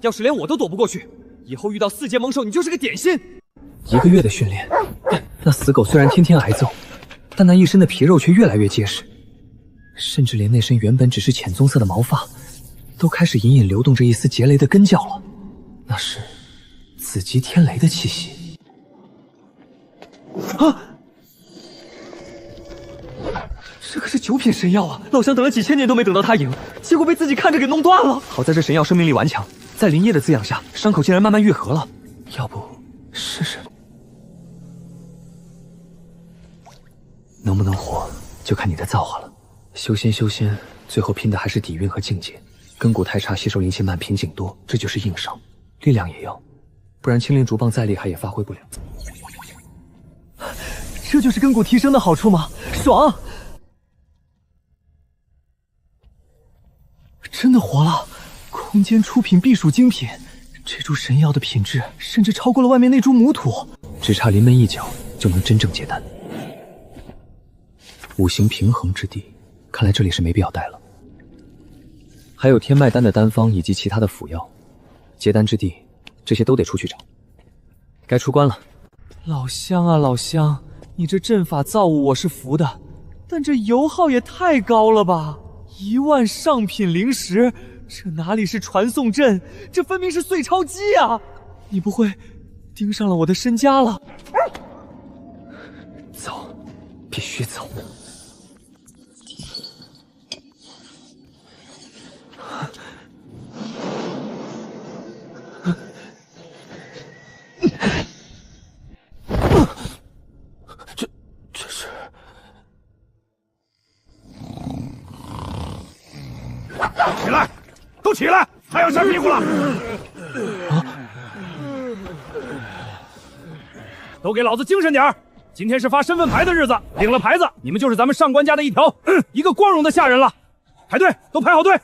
要是连我都躲不过去，以后遇到4阶猛兽，你就是个点心。1个月的训练，那死狗虽然天天挨揍，但那一身的皮肉却越来越结实，甚至连那身原本只是浅棕色的毛发，都开始隐隐流动着一丝劫雷的根教了。那是紫极天雷的气息。啊！这可是9品神药啊！老乡等了几千年都没等到他赢，结果被自己看着给弄断了。好在这神药生命力顽强，在灵液的滋养下，伤口竟然慢慢愈合了。要不试试？能不能活，就看你的造化了。修仙，最后拼的还是底蕴和境界。根骨太差，吸收灵气慢，瓶颈多，这就是硬伤。力量也要，不然青灵竹棒再厉害也发挥不了。这就是根骨提升的好处吗？爽！真的活了！空间出品必属精品，这株神药的品质甚至超过了外面那株母土，只差临门一脚就能真正结丹。五行平衡之地，看来这里是没必要待了。还有天脉丹的丹方以及其他的辅药，结丹之地，这些都得出去找。该出关了。老乡啊，老乡，你这阵法造物我是服的，但这油耗也太高了吧！1万上品灵石，这哪里是传送阵，这分明是碎钞机啊！你不会盯上了我的身家了？走，必须走！这是……起来，都起来，还要扇屁股了！都给老子精神点儿！今天是发身份牌的日子，领了牌子，你们就是咱们上官家的一个光荣的下人了。排队，都排好队。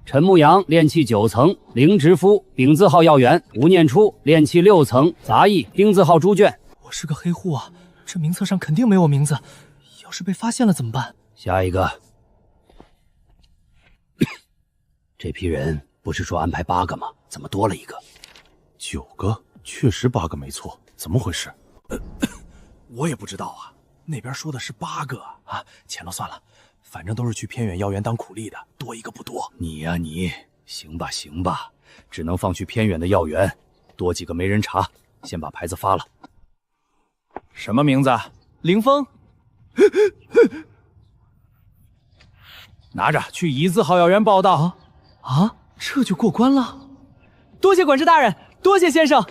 陈牧阳，炼气9层，灵直夫，丙字号药源；吴念初，炼气6层，杂役，丁字号猪圈。我是个黑户啊，这名册上肯定没我名字，要是被发现了怎么办？下一个。这批人不是说安排8个吗？怎么多了1个？9个，确实8个没错，怎么回事？我也不知道啊，那边说的是8个啊，钱了算了，反正都是去偏远药园当苦力的，多1个不多。你呀你，行吧行吧，只能放去偏远的药园，多几个没人查，先把牌子发了。什么名字？凌风。拿着去乙字号药园报道。啊，这就过关了？多谢管事大人，多谢先生。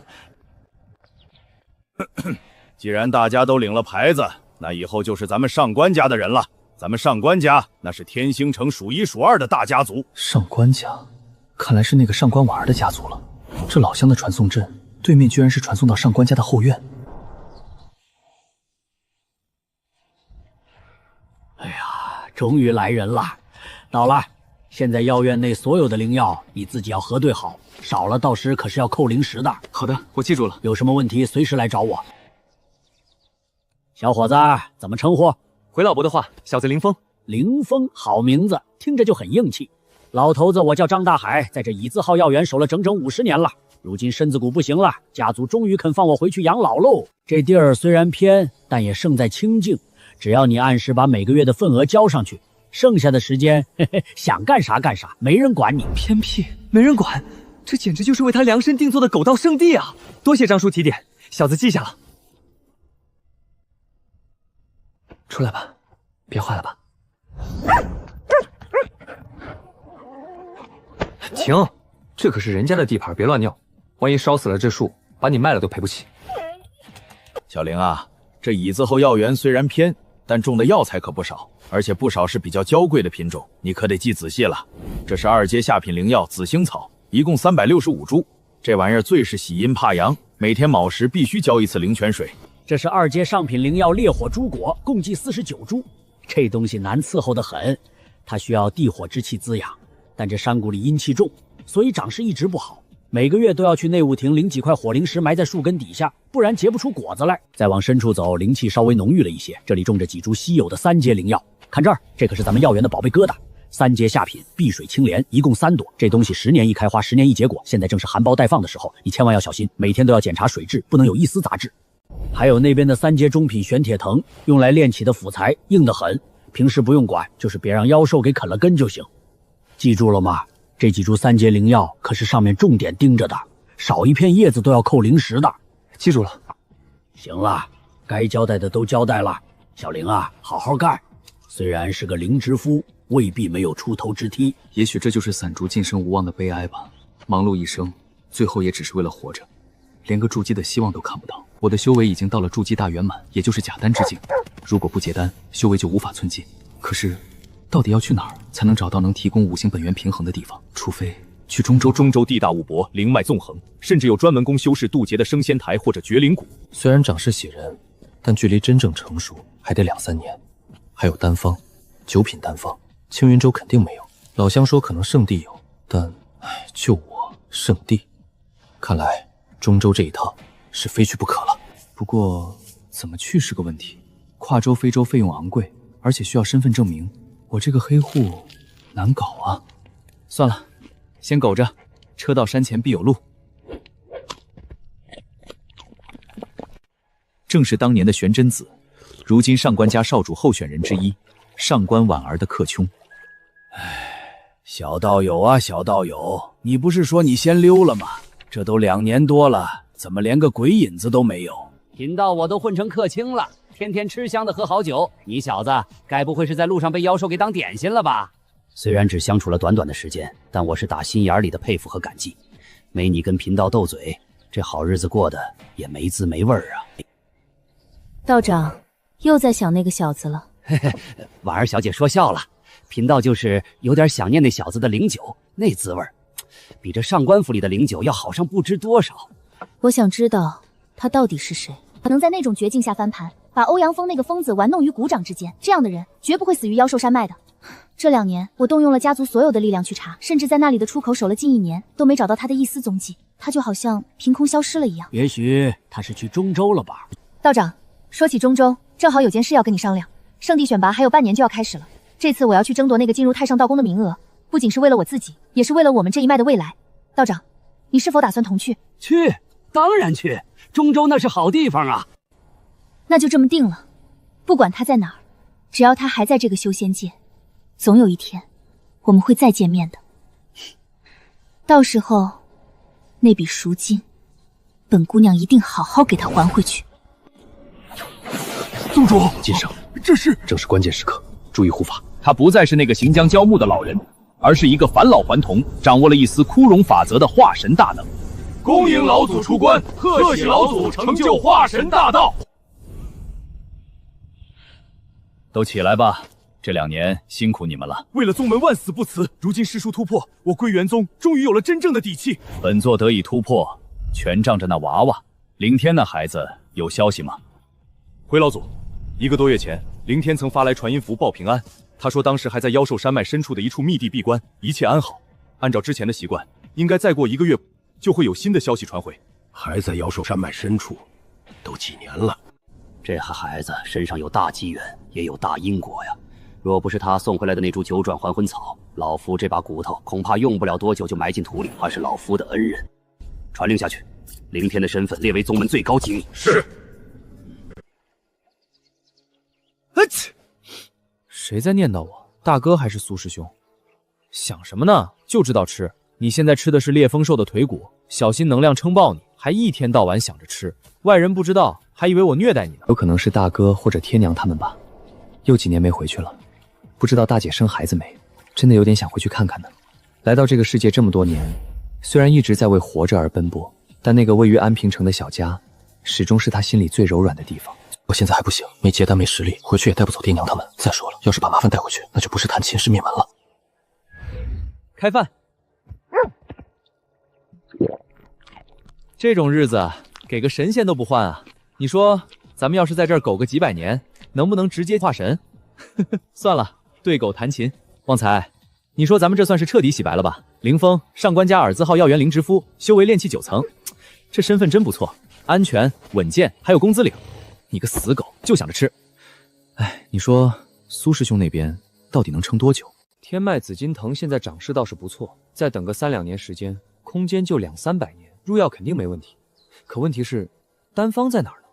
既然大家都领了牌子，那以后就是咱们上官家的人了。咱们上官家那是天星城数1数2的大家族。上官家，看来是那个上官婉儿的家族了。这老乡的传送阵，对面居然是传送到上官家的后院。哎呀，终于来人了，到了。现在药院内所有的灵药，你自己要核对好，少了到时可是要扣灵石的。好的，我记住了。有什么问题随时来找我。小伙子，怎么称呼？回老伯的话，小子凌风。凌风，好名字，听着就很硬气。老头子，我叫张大海，在这乙字号药园守了整整50年了。如今身子骨不行了，家族终于肯放我回去养老喽。这地儿虽然偏，但也胜在清静。只要你按时把每个月的份额交上去，剩下的时间，想干啥干啥，没人管你。偏僻，没人管，这简直就是为他量身定做的狗道圣地啊！多谢张叔提点，小子记下了。出来吧，别坏了吧。停，这可是人家的地盘，别乱尿，万一烧死了这树，把你卖了都赔不起。小玲啊，这乙字后药园虽然偏，但种的药材可不少，而且不少是比较娇贵的品种，你可得记仔细了。这是2阶下品灵药紫星草，一共365株。这玩意儿最是喜阴怕阳，每天卯时必须浇1次灵泉水。这是2阶上品灵药烈火朱果，共计49株。这东西难伺候得很，它需要地火之气滋养，但这山谷里阴气重，所以长势一直不好。每个月都要去内务亭领几块火灵石埋在树根底下，不然结不出果子来。再往深处走，灵气稍微浓郁了一些，这里种着几株稀有的3阶灵药。看这儿，这可是咱们药园的宝贝疙瘩，3阶下品，碧水青莲，一共3朵。这东西10年一开花，10年一结果，现在正是含苞待放的时候，你千万要小心，每天都要检查水质，不能有一丝杂质。还有那边的3阶中品玄铁藤，用来炼起的辅材，硬得很，平时不用管，就是别让妖兽给啃了根就行。记住了吗？这几株3阶灵药可是上面重点盯着的，少一片叶子都要扣灵石的。记住了。行了，该交代的都交代了。小玲啊，好好干。虽然是个灵职夫，未必没有出头之梯。也许这就是散竹晋升无望的悲哀吧。忙碌一生，最后也只是为了活着，连个筑基的希望都看不到。我的修为已经到了筑基大圆满，也就是假丹之境。如果不结丹，修为就无法寸进。可是，到底要去哪儿才能找到能提供五行本源平衡的地方？除非去中州。中州地大物博，灵脉纵横，甚至有专门供修士渡劫的升仙台或者绝灵谷。虽然长势喜人，但距离真正成熟还得2、3年。还有丹方，9品丹方，青云州肯定没有。老乡说可能圣地有，但就我圣地，看来中州这一趟是非去不可了。不过怎么去是个问题，跨州非洲费用昂贵，而且需要身份证明，我这个黑户难搞啊。算了，先苟着，车到山前必有路。正是当年的玄真子，如今上官家少主候选人之一，上官婉儿的克兄。小道友啊，小道友，你不是说你先溜了吗？这都2年多了，怎么连个鬼影子都没有？贫道我都混成客卿了，天天吃香的喝好酒，你小子该不会是在路上被妖兽给当点心了吧？虽然只相处了短短的时间，但我是打心眼里的佩服和感激。没你跟贫道斗嘴，这好日子过得也没滋没味儿啊。道长又在想那个小子了。嘿嘿，婉儿小姐说笑了，贫道就是有点想念那小子的灵酒，那滋味比这上官府里的灵酒要好上不知多少。我想知道他到底是谁，能在那种绝境下翻盘，把欧阳锋那个疯子玩弄于股掌之间，这样的人绝不会死于妖兽山脉的。这2年，我动用了家族所有的力量去查，甚至在那里的出口守了近1年，都没找到他的一丝踪迹。他就好像凭空消失了一样。也许他是去中州了吧？道长，说起中州，正好有件事要跟你商量。圣地选拔还有半年就要开始了，这次我要去争夺那个进入太上道宫的名额，不仅是为了我自己，也是为了我们这一脉的未来。道长，你是否打算同去？去，当然去，中州那是好地方啊。那就这么定了，不管他在哪儿，只要他还在这个修仙界，总有一天我们会再见面的。到时候那笔赎金，本姑娘一定好好给他还回去。宗主，金生，正是关键时刻，注意护法。他不再是那个行将焦木的老人，而是一个返老还童、掌握了一丝枯荣法则的化神大能。恭迎老祖出关，贺喜老祖成就化神大道。都起来吧，这2年辛苦你们了。为了宗门万死不辞，如今师叔突破，我归元宗终于有了真正的底气。本座得以突破，全仗着那娃娃。凌天那孩子有消息吗？回老祖，1个多月前，凌天曾发来传音符报平安。他说当时还在妖兽山脉深处的一处密地闭关，一切安好。按照之前的习惯，应该再过1个月就会有新的消息传回。还在妖兽山脉深处，都几年了。这孩子身上有大机缘，也有大因果呀。若不是他送回来的那株9转还魂草，老夫这把骨头恐怕用不了多久就埋进土里，还是老夫的恩人。传令下去，凌天的身份列为宗门最高机密。是。谁在念叨我？大哥还是苏师兄？想什么呢？就知道吃。你现在吃的是烈风兽的腿骨，小心能量撑爆你，还一天到晚想着吃。外人不知道，还以为我虐待你呢。有可能是大哥或者天娘他们吧，又几年没回去了，不知道大姐生孩子没？真的有点想回去看看呢。来到这个世界这么多年，虽然一直在为活着而奔波，但那个位于安平城的小家，始终是他心里最柔软的地方。我现在还不行，没结丹没实力，回去也带不走爹娘他们。再说了，要是把麻烦带回去，那就不是探亲，是灭门了。开饭。这种日子给个神仙都不换啊！你说咱们要是在这儿苟个几百年，能不能直接化神？算了，对狗弹琴。旺财，你说咱们这算是彻底洗白了吧？凌风，上官家耳字号药元灵之夫，修为炼气9层，这身份真不错，安全稳健，还有工资领。你个死狗，就想着吃。哎，你说苏师兄那边到底能撑多久？天脉紫金藤现在涨势倒是不错，再等个3、2年时间，空间就200、300年，入药肯定没问题。可问题是，丹方在哪儿呢？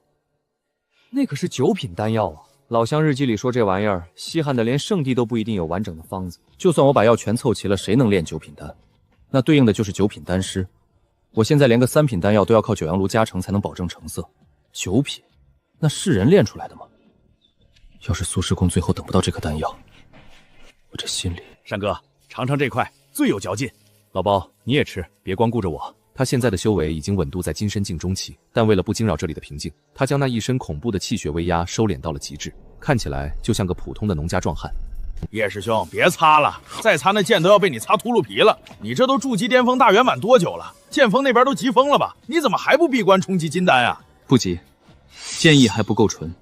那可是9品丹药啊！老乡日记里说这玩意儿稀罕的连圣地都不一定有完整的方子。就算我把药全凑齐了，谁能炼9品丹？那对应的就是9品丹师。我现在连个3品丹药都要靠九阳炉加成才能保证成色。9品，那是人炼出来的吗？要是苏师公最后等不到这颗丹药，我这心里……山哥，尝尝这块，最有嚼劲。老包，你也吃，别光顾着我。他现在的修为已经稳渡在金身境中期，但为了不惊扰这里的平静，他将那一身恐怖的气血威压收敛到了极致，看起来就像个普通的农家壮汉。叶师兄，别擦了，再擦那剑都要被你擦秃噜皮了。你这都筑基巅峰大圆满多久了？剑锋那边都急疯了吧？你怎么还不闭关冲击金丹啊？不急，剑意还不够纯。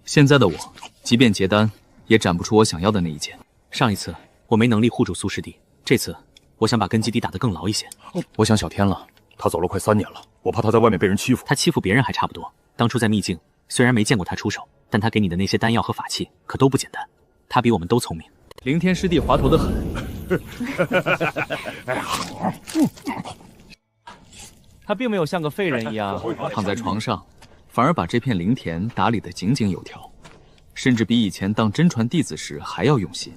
现在的我，即便结丹，也斩不出我想要的那一剑。上一次我没能力护住苏师弟，这次我想把根基地打得更牢一些。我想小天了，他走了快3年了，我怕他在外面被人欺负。他欺负别人还差不多，当初在秘境虽然没见过他出手，但他给你的那些丹药和法器可都不简单。他比我们都聪明。凌天师弟滑头的很。他并没有像个废人一样躺在床上，反而把这片灵田打理得井井有条，甚至比以前当真传弟子时还要用心。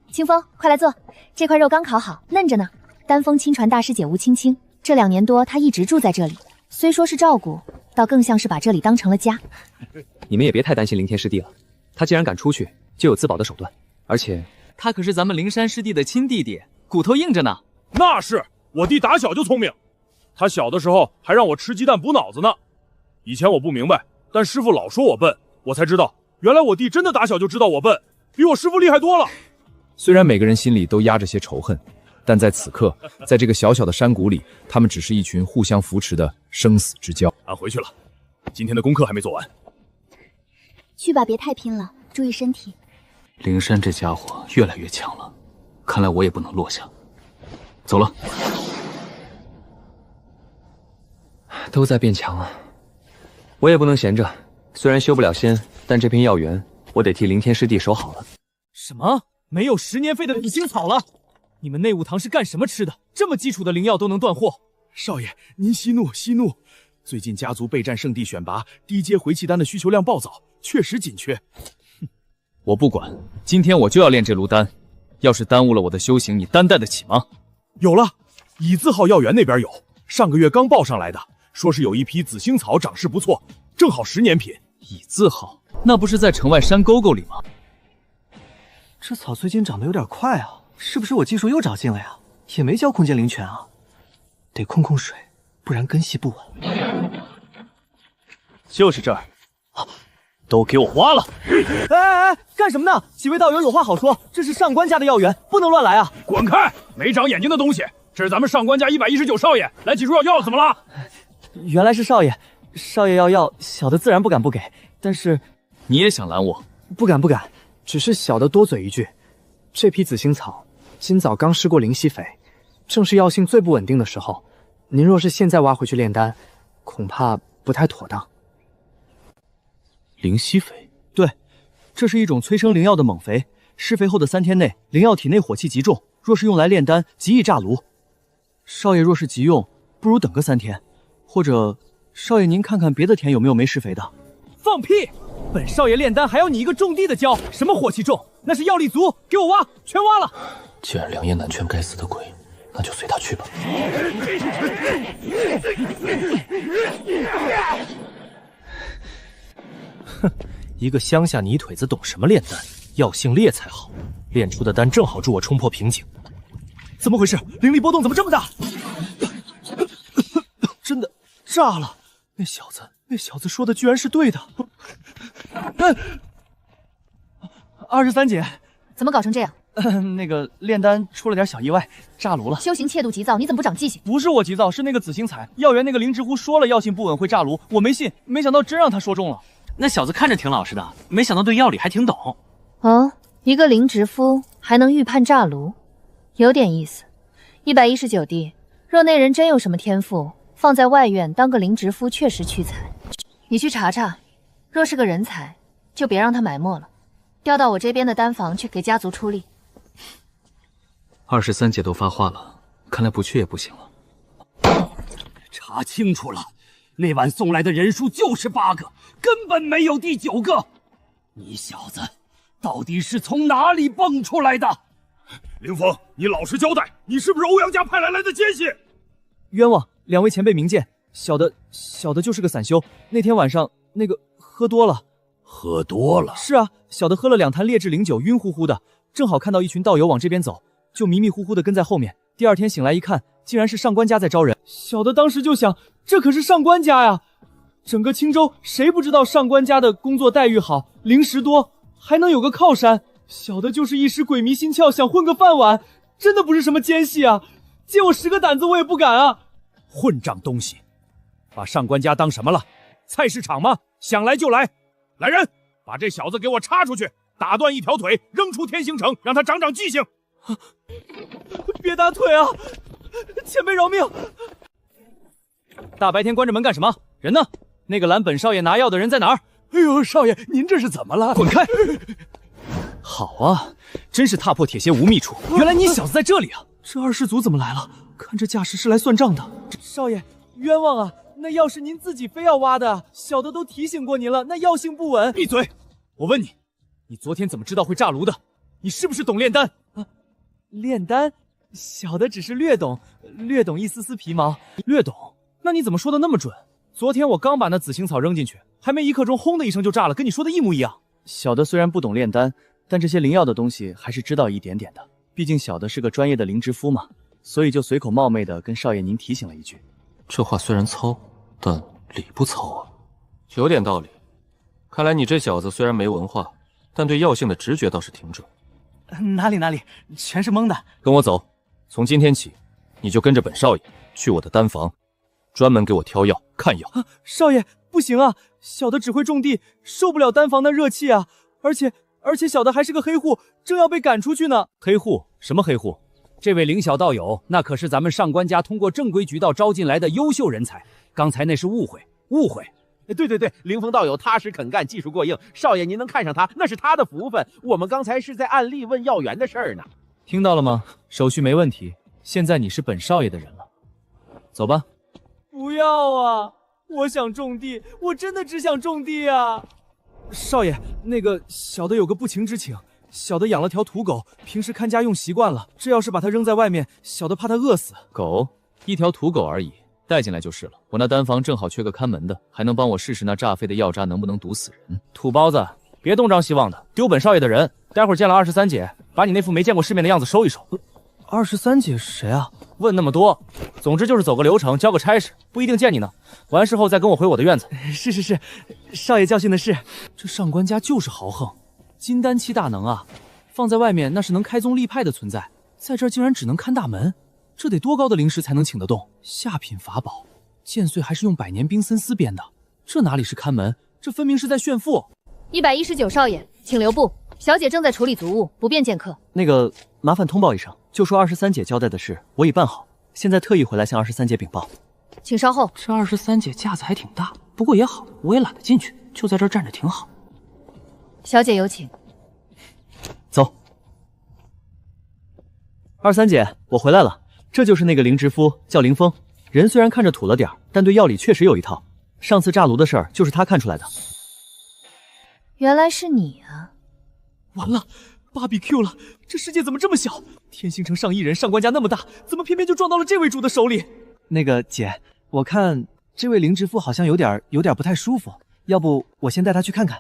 清风，快来坐，这块肉刚烤好，嫩着呢。丹峰亲传大师姐吴青青，这2年多她一直住在这里，虽说是照顾，倒更像是把这里当成了家。你们也别太担心凌天师弟了，他既然敢出去，就有自保的手段，而且他可是咱们灵山师弟的亲弟弟，骨头硬着呢。那是，我弟打小就聪明，他小的时候还让我吃鸡蛋补脑子呢。以前我不明白，但师傅老说我笨，我才知道，原来我弟真的打小就知道我笨，比我师傅厉害多了。虽然每个人心里都压着些仇恨，但在此刻，在这个小小的山谷里，他们只是一群互相扶持的生死之交。俺回去了，今天的功课还没做完。去吧，别太拼了，注意身体。灵山这家伙越来越强了，看来我也不能落下。走了。都在变强啊，我也不能闲着。虽然修不了仙，但这片药源我得替凌天师弟守好了。什么？没有10年费的紫星草了？你们内务堂是干什么吃的？这么基础的灵药都能断货？少爷，您息怒息怒。最近家族备战圣地选拔，低阶回气丹的需求量暴增，确实紧缺。我不管，今天我就要炼这炉丹。要是耽误了我的修行，你担待得起吗？有了，乙字号药园那边有，上个月刚报上来的，说是有一批紫星草长势不错，正好10年品。乙字号，那不是在城外山沟沟里吗？这草最近长得有点快啊，是不是我技术又长进了呀？也没教空间灵泉啊，得控水，不然根系不稳。就是这儿，都给我挖了！哎，干什么呢？几位道友有话好说，这是上官家的药源，不能乱来啊！滚开！没长眼睛的东西，这是咱们上官家119少爷来几束药，怎么了？原来是少爷，少爷要药，小的自然不敢不给，但是你也想拦我？不敢，只是小的多嘴一句。这批紫星草今早刚施过灵犀肥，正是药性最不稳定的时候。您若是现在挖回去炼丹，恐怕不太妥当。灵犀肥，对，这是一种催生灵药的猛肥，施肥后的3天内，灵药体内火气极重，若是用来炼丹，极易炸炉。少爷若是急用，不如等个3天，或者少爷您看看别的田有没有没施肥的。放屁！本少爷炼丹还要你一个种地的教，什么火气重？那是药力足，给我挖，全挖了。既然良夜难劝该死的鬼，那就随他去吧。哼，一个乡下泥腿子懂什么炼丹？药性烈才好，炼出的丹正好助我冲破瓶颈。怎么回事？灵力波动怎么这么大？真的炸了！那小子说的居然是对的。23姐，怎么搞成这样？那个炼丹出了点小意外，炸炉了。修行切度急躁，你怎么不长记性？不是我急躁，是那个紫星彩药园那个灵芝乎说了药性不稳会炸炉，我没信，没想到真让他说中了。那小子看着挺老实的，没想到对药理还挺懂。哦，一个灵芝夫还能预判炸炉，有点意思。119弟，若那人真有什么天赋，放在外院当个灵芝夫确实屈才。你去查查，若是个人才，就别让他埋没了，调到我这边的丹房去给家族出力。23姐都发话了，看来不去也不行了。查清楚了，那晚送来的人数就是8个，根本没有第9个。你小子到底是从哪里蹦出来的？凌风，你老实交代，你是不是欧阳家派来的奸细？冤枉，2位前辈明鉴，小的就是个散修，那天晚上那个喝多了。喝多了？是啊，小的喝了2坛劣质灵酒，晕乎乎的，正好看到一群道友往这边走，就迷迷糊糊的跟在后面。第2天醒来一看，竟然是上官家在招人。小的当时就想，这可是上官家呀！整个青州谁不知道上官家的工作待遇好，灵石多，还能有个靠山。小的就是一时鬼迷心窍，想混个饭碗，真的不是什么奸细啊！借我10个胆子我也不敢啊！混账东西，把上官家当什么了？菜市场吗？想来就来！来人，把这小子给我插出去，打断1条腿，扔出天星城，让他长长记性。别打腿啊！前辈饶命！大白天关着门干什么？人呢？那个拦本少爷拿药的人在哪儿？哎呦，少爷，您这是怎么了？滚开！好啊，真是踏破铁鞋无觅处。原来你小子在这里啊！这二世祖怎么来了？看这架势是来算账的。少爷，冤枉啊！那药是您自己非要挖的，小的都提醒过您了，那药性不稳。闭嘴！我问你，你昨天怎么知道会炸炉的？你是不是懂炼丹？炼丹，小的只是略懂一丝丝皮毛。略懂？那你怎么说的那么准？昨天我刚把那紫青草扔进去，还没1刻钟，轰的一声就炸了，跟你说的一模一样。小的虽然不懂炼丹，但这些灵药的东西还是知道一点点的。毕竟小的是个专业的灵芝夫嘛，所以就随口冒昧的跟少爷您提醒了一句。这话虽然糙，但理不糙啊，有点道理。看来你这小子虽然没文化，但对药性的直觉倒是挺准。哪里，全是蒙的。跟我走，从今天起，你就跟着本少爷去我的丹房，专门给我挑药、看药。少爷，不行啊，小的只会种地，受不了丹房那热气啊！而且小的还是个黑户，正要被赶出去呢。黑户？什么黑户？这位灵小道友，那可是咱们上官家通过正规渠道招进来的优秀人才。刚才那是误会。对，灵风道友踏实肯干，技术过硬，少爷您能看上他，那是他的福分。我们刚才是在暗例问药源的事儿呢。听到了吗？手续没问题，现在你是本少爷的人了，走吧。不要啊！我想种地，我真的只想种地啊！少爷，那个小的有个不情之请，小的养了条土狗，平时看家用习惯了，这要是把它扔在外面，小的怕它饿死。狗？一条土狗而已，带进来就是了。我那丹房正好缺个看门的，还能帮我试试那炸飞的药渣能不能毒死人。土包子，别东张西望的，丢本少爷的人。待会儿见了23姐，把你那副没见过世面的样子收一收。23姐是谁啊？问那么多，总之就是走个流程，交个差事，不一定见你呢。完事后再跟我回我的院子。是，少爷教训的是。这上官家就是豪横，金丹期大能啊，放在外面那是能开宗立派的存在，在这儿竟然只能看大门，这得多高的灵石才能请得动？下品法宝，剑穗还是用百年冰森丝编的，这哪里是看门，这分明是在炫富。119少爷，请留步，小姐正在处理族务，不便见客。那个麻烦通报一声，就说23姐交代的事我已办好，现在特意回来向23姐禀报。请稍后。这23姐架子还挺大，不过也好，我也懒得进去，就在这儿站着挺好。小姐有请。走。23姐，我回来了，这就是那个灵芝夫，叫凌风，人虽然看着土了点，但对药理确实有一套。上次炸炉的事儿就是他看出来的。原来是你啊！完了，BBQ 了！这世界怎么这么小？天星城上亿人，上官家那么大，怎么偏偏就撞到了这位主的手里？那个姐，我看这位灵芝夫好像有点不太舒服，要不我先带他去看看。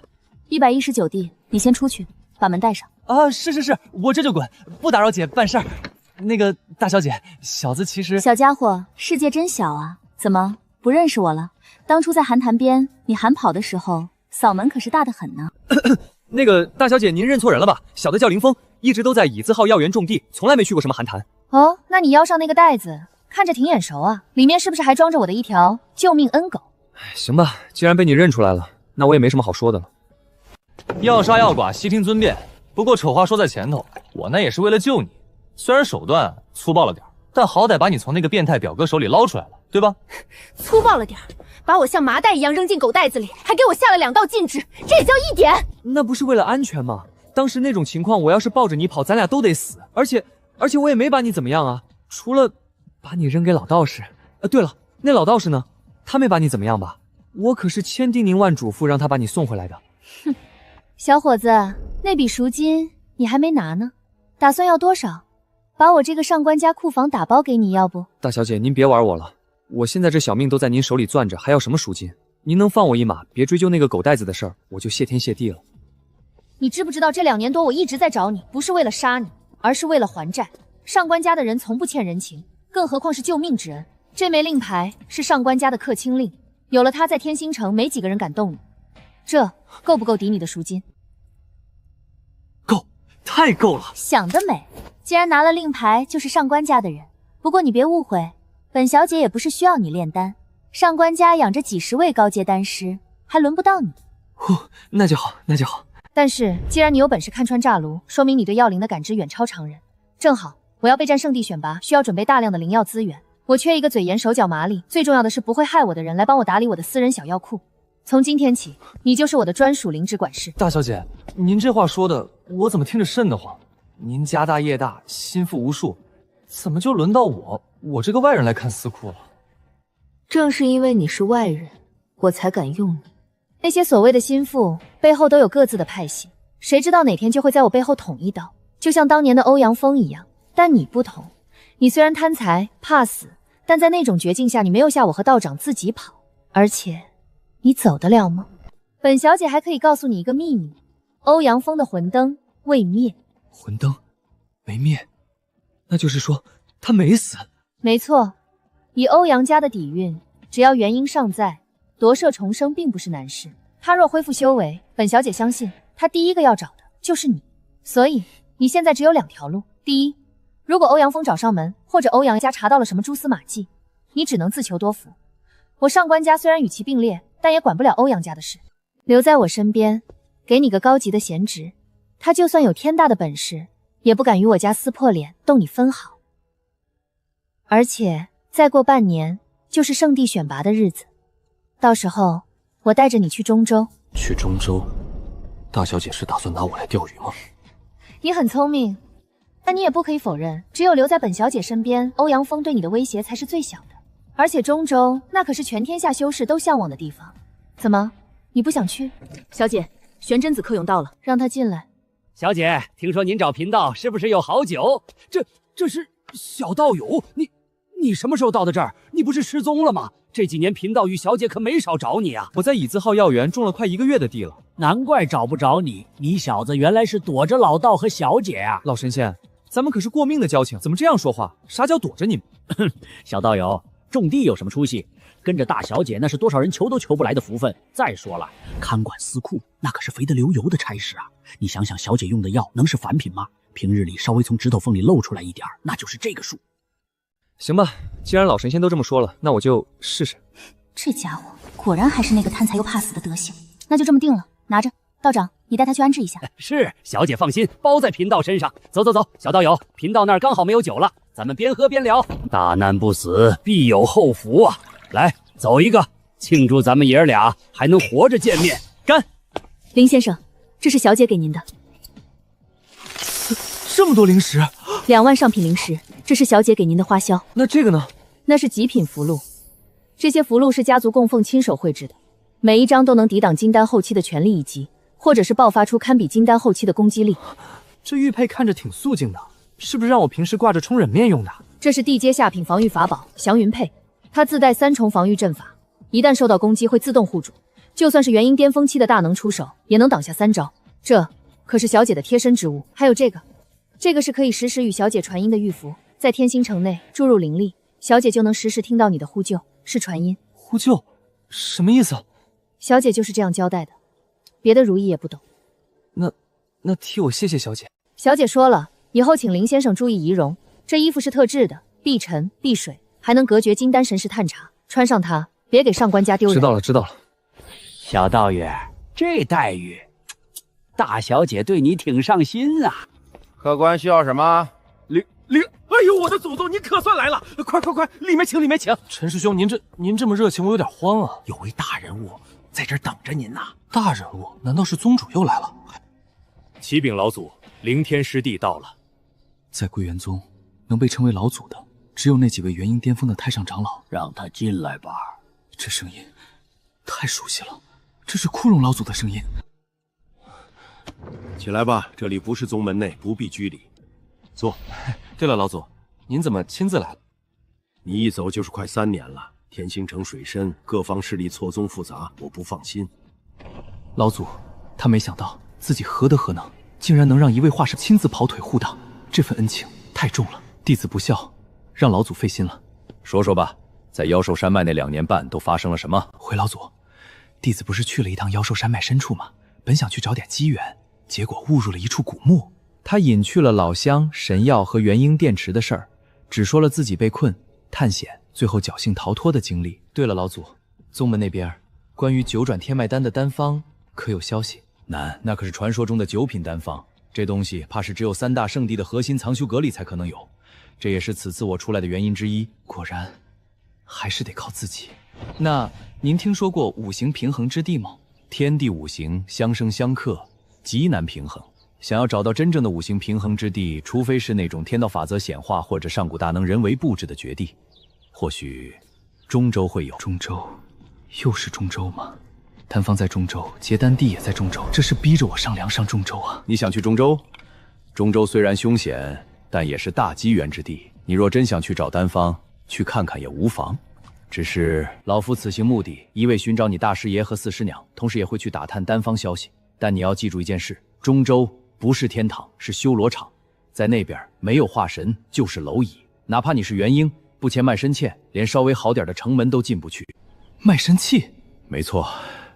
119弟，你先出去，把门带上。啊，是，我这就滚，不打扰姐办事儿。那个大小姐，小子其实……小家伙，世界真小啊！怎么不认识我了？当初在寒潭边，你喊跑的时候，嗓门可是大得很呢。那个大小姐，您认错人了吧？小的叫凌风，一直都在蚁字号药园种地，从来没去过什么寒潭。哦，那你腰上那个袋子看着挺眼熟啊，里面是不是还装着我的一条救命恩狗？行吧，既然被你认出来了，那我也没什么好说的了。要杀要剐，悉听尊便。不过丑话说在前头，我那也是为了救你，虽然手段粗暴了点，但好歹把你从那个变态表哥手里捞出来了，对吧？粗暴了点，把我像麻袋一样扔进狗袋子里，还给我下了2道禁制，这也叫一点？那不是为了安全吗？当时那种情况，我要是抱着你跑，咱俩都得死。而且我也没把你怎么样啊，除了把你扔给老道士。对了，那老道士呢？他没把你怎么样吧？我可是千叮咛万嘱咐让他把你送回来的。哼，小伙子，那笔赎金你还没拿呢，打算要多少？把我这个上官家库房打包给你，要不？大小姐，您别玩我了，我现在这小命都在您手里攥着，还要什么赎金？您能放我一马，别追究那个狗袋子的事儿，我就谢天谢地了。你知不知道这2年多我一直在找你，不是为了杀你，而是为了还债。上官家的人从不欠人情，更何况是救命之恩。这枚令牌是上官家的客卿令，有了它，在天星城没几个人敢动你。这够不够抵你的赎金？够，太够了！想得美！既然拿了令牌，就是上官家的人。不过你别误会，本小姐也不是需要你炼丹，上官家养着几10位高阶丹师，还轮不到你。那就好，那就好。但是既然你有本事看穿炸炉，说明你对药灵的感知远超常人。正好我要备战圣地选拔，需要准备大量的灵药资源。我缺一个嘴严手脚麻利，最重要的是不会害我的人来帮我打理我的私人小药库。从今天起，你就是我的专属灵芝管事。大小姐，您这话说的，我怎么听着瘆得慌？您家大业大，心腹无数，怎么就轮到我这个外人来看司库了？正是因为你是外人，我才敢用你。那些所谓的心腹背后都有各自的派系，谁知道哪天就会在我背后捅一刀，就像当年的欧阳锋一样。但你不同，你虽然贪财怕死，但在那种绝境下，你没有吓我和道长自己跑，而且你走得了吗？本小姐还可以告诉你一个秘密，欧阳锋的魂灯未灭。魂灯没灭，那就是说他没死。没错，以欧阳家的底蕴，只要元婴尚在，夺舍重生并不是难事。他若恢复修为，本小姐相信他第一个要找的就是你。所以你现在只有2条路：第一，如果欧阳锋找上门，或者欧阳家查到了什么蛛丝马迹，你只能自求多福。我上官家虽然与其并列，但也管不了欧阳家的事。留在我身边，给你个高级的闲职，他就算有天大的本事，也不敢与我家撕破脸动你分毫。而且再过半年就是圣地选拔的日子，到时候我带着你去中州。去中州？大小姐是打算拿我来钓鱼吗？你很聪明，但你也不可以否认，只有留在本小姐身边，欧阳锋对你的威胁才是最小的。而且中州那可是全天下修士都向往的地方。怎么，你不想去？小姐，玄真子客涌到了，让他进来。小姐，听说您找贫道是不是有好酒？这是小道友，你什么时候到的这儿？你不是失踪了吗？这几年贫道与小姐可没少找你啊。我在椅子号药园种了快1个月的地了，难怪找不着你。你小子原来是躲着老道和小姐啊！老神仙，咱们可是过命的交情，怎么这样说话？啥叫躲着你们？小道友，种地有什么出息？跟着大小姐那是多少人求都求不来的福分。再说了，看管司库那可是肥得流油的差事啊！你想想，小姐用的药能是凡品吗？平日里稍微从指头缝里露出来一点，那就是这个数。行吧，既然老神仙都这么说了，那我就试试。这家伙果然还是那个贪财又怕死的德行。那就这么定了，拿着，道长，你带他去安置一下。是，小姐放心，包在贫道身上。走走走，小道友，贫道那儿刚好没有酒了，咱们边喝边聊。大难不死，必有后福啊！来，走一个，庆祝咱们爷儿俩还能活着见面。干！林先生，这是小姐给您的。这么多零食，2万上品零食，这是小姐给您的花销。那这个呢？那是极品符箓，这些符箓是家族供奉亲手绘制的，每一张都能抵挡金丹后期的全力一击，或者是爆发出堪比金丹后期的攻击力。这玉佩看着挺素净的，是不是让我平时挂着冲忍面用的？这是地阶下品防御法宝祥云佩，它自带3重防御阵法，一旦受到攻击会自动护主，就算是元婴巅峰期的大能出手，也能挡下3招。这可是小姐的贴身之物。还有这个是可以实时与小姐传音的玉符，在天星城内注入灵力，小姐就能实时听到你的呼救，是传音。呼救？什么意思？小姐就是这样交代的，别的如意也不懂。那替我谢谢小姐。小姐说了，以后请林先生注意仪容。这衣服是特制的，避尘避水，还能隔绝金丹神识探查，穿上它别给上官家丢人。知道了。小道友，这待遇，大小姐对你挺上心啊。客官需要什么？哎呦，我的祖宗，您可算来了！快，里面请！陈师兄，您这么热情，我有点慌啊。有位大人物在这儿等着您呢。大人物？难道是宗主又来了？启禀老祖，灵天师弟到了。在归元宗，能被称为老祖的，只有那几位元婴巅峰的太上长老。让他进来吧。这声音太熟悉了，这是枯荣老祖的声音。起来吧，这里不是宗门内，不必拘礼。坐。对了，老祖，您怎么亲自来了？你一走就是快3年了，天星城水深，各方势力错综复杂，我不放心。老祖，他没想到自己何德何能，竟然能让一位化神亲自跑腿护挡，这份恩情太重了。弟子不孝，让老祖费心了。说说吧，在妖兽山脉那2年半都发生了什么？回老祖，弟子不是去了一趟妖兽山脉深处吗？本想去找点机缘，结果误入了一处古墓。他隐去了老乡、神药和元婴电池的事儿，只说了自己被困、探险，最后侥幸逃脱的经历。对了，老祖，宗门那边关于9转天脉丹的丹方可有消息？那可是传说中的9品丹方，这东西怕是只有3大圣地的核心藏修阁里才可能有，这也是此次我出来的原因之一。果然，还是得靠自己。那您听说过五行平衡之地吗？天地五行相生相克，极难平衡。想要找到真正的五行平衡之地，除非是那种天道法则显化或者上古大能人为布置的绝地。或许中州会有。中州，又是中州吗？丹方在中州，结丹地也在中州，这是逼着我上梁上中州啊！你想去中州？中州虽然凶险，但也是大机缘之地。你若真想去找丹方，去看看也无妨。只是老夫此行目的，一为寻找你大师爷和四师娘，同时也会去打探丹方消息。但你要记住一件事：中州不是天堂，是修罗场，在那边没有化神，就是蝼蚁。哪怕你是元婴，不签卖身契，连稍微好点的城门都进不去。卖身契？没错。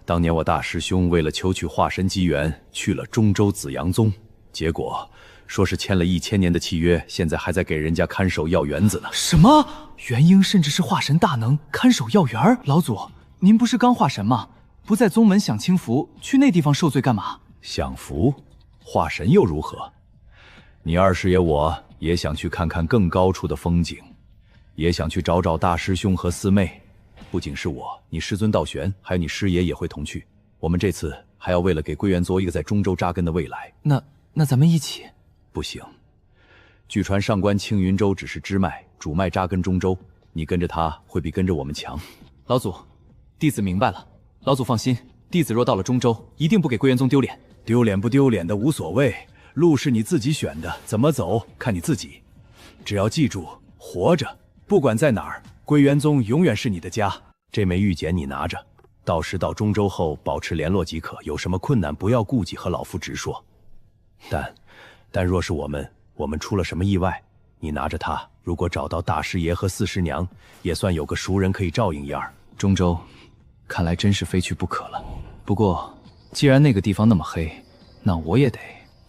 当年我大师兄为了求取化神机缘，去了中州紫阳宗，结果说是签了1000年的契约，现在还在给人家看守药园子呢。什么？元婴甚至是化神大能，看守药园？老祖，您不是刚化神吗？不在宗门享清福，去那地方受罪干嘛？享福？化神又如何？你二师爷我也想去看看更高处的风景，也想去找找大师兄和四妹。不仅是我，你师尊道玄，还有你师爷也会同去。我们这次还要为了给归元做一个在中州扎根的未来。那咱们一起？不行。据传上官青云州只是支脉，主脉扎根中州，你跟着他会比跟着我们强。老祖，弟子明白了。老祖放心，弟子若到了中州，一定不给归元宗丢脸。丢脸不丢脸的无所谓，路是你自己选的，怎么走看你自己。只要记住，活着，不管在哪儿，归元宗永远是你的家。这枚玉简你拿着，到时到中州后保持联络即可。有什么困难不要顾忌，和老夫直说。但若是我们出了什么意外，你拿着它，如果找到大师爷和四师娘，也算有个熟人可以照应一二。中州，看来真是非去不可了。不过，既然那个地方那么黑，那我也得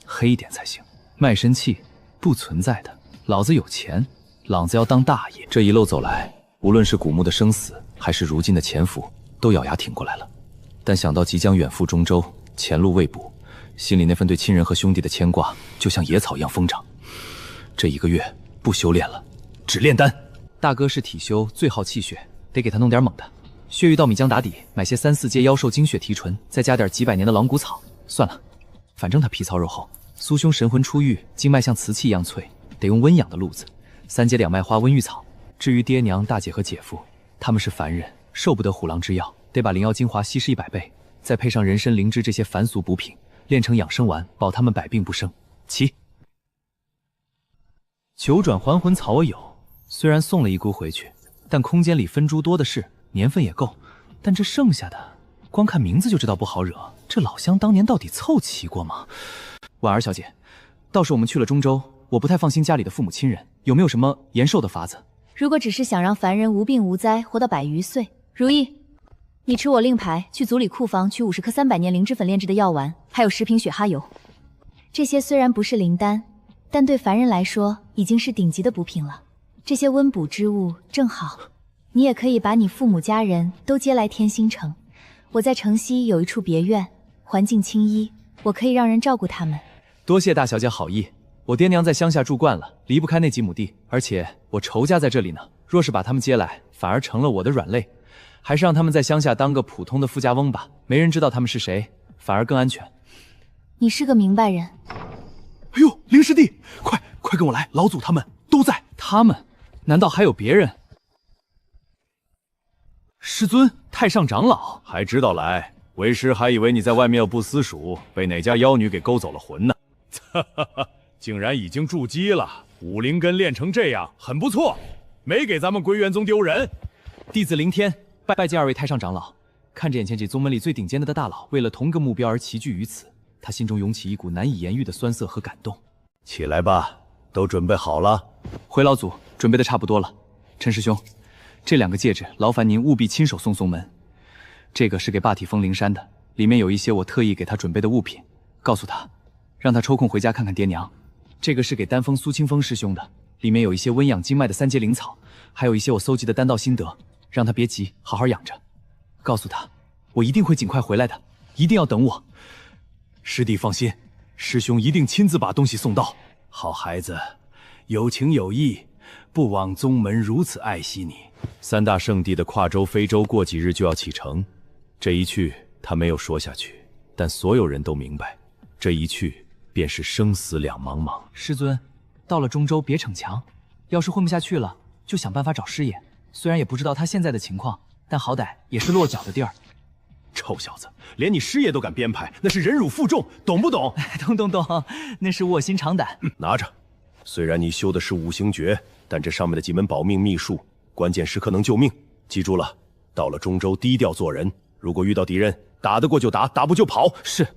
黑一点才行。卖身契不存在的，老子有钱，老子要当大爷。这一路走来，无论是古墓的生死，还是如今的潜伏，都咬牙挺过来了。但想到即将远赴中州，前路未卜，心里那份对亲人和兄弟的牵挂，就像野草一样疯长。这1个月不修炼了，只炼丹。大哥是体修，最好气血，得给他弄点猛的。血玉稻米浆打底，买些3、4阶妖兽精血提纯，再加点几百年的狼骨草。算了，反正他皮糙肉厚。苏兄神魂出狱，经脉像瓷器一样脆，得用温养的路子。3阶2麦花温玉草。至于爹娘、大姐和姐夫，他们是凡人，受不得虎狼之药，得把灵药精华稀释100倍，再配上人参、灵芝这些凡俗补品，炼成养生丸，保他们百病不生。起。九转还魂草我有，虽然送了1菇回去，但空间里分株多的是，年份也够。但这剩下的，光看名字就知道不好惹。这老乡当年到底凑齐过吗？婉儿小姐，倒是我们去了中州，我不太放心家里的父母亲人，有没有什么延寿的法子？如果只是想让凡人无病无灾，活到100余岁，如意，你持我令牌去族里库房取50颗300年灵芝粉炼制的药丸，还有10瓶雪哈油。这些虽然不是灵丹，但对凡人来说已经是顶级的补品了。这些温补之物正好，你也可以把你父母家人都接来天星城。我在城西有一处别院，环境清幽，我可以让人照顾他们。多谢大小姐好意。我爹娘在乡下住惯了，离不开那几亩地，而且我仇家在这里呢。若是把他们接来，反而成了我的软肋。还是让他们在乡下当个普通的富家翁吧，没人知道他们是谁，反而更安全。你是个明白人。哎呦，灵师弟，快跟我来，老祖他们都在。他们？难道还有别人？师尊，太上长老还知道来？为师还以为你在外面有不私塾，被哪家妖女给勾走了魂呢。哈哈哈，竟然已经筑基了，武灵根练成这样，很不错，没给咱们归元宗丢人。弟子凌天拜见2位太上长老。看着眼前这宗门里最顶尖的大佬，为了同个目标而齐聚于此，他心中涌起一股难以言喻的酸涩和感动。起来吧，都准备好了。回老祖，准备的差不多了。陈师兄，这2个戒指，劳烦您务必亲手送宗门。这个是给霸体风灵山的，里面有一些我特意给他准备的物品，告诉他，让他抽空回家看看爹娘。这个是给丹峰苏清风师兄的，里面有一些温养经脉的3阶灵草，还有一些我搜集的丹道心得，让他别急，好好养着。告诉他，我一定会尽快回来的，一定要等我。师弟放心，师兄一定亲自把东西送到。好孩子，有情有义，不枉宗门如此爱惜你。3大圣地的跨州非洲过几日就要启程，这一去他没有说下去，但所有人都明白，这一去便是生死两茫茫。师尊，到了中州别逞强，要是混不下去了，就想办法找师爷。虽然也不知道他现在的情况，但好歹也是落脚的地儿。臭小子，连你师爷都敢编排，那是忍辱负重，懂不懂？懂，那是卧薪尝胆。拿着，虽然你修的是五行诀，但这上面的几门保命秘术，关键时刻能救命。记住了，到了中州低调做人，如果遇到敌人，打得过就打，打不就跑。是。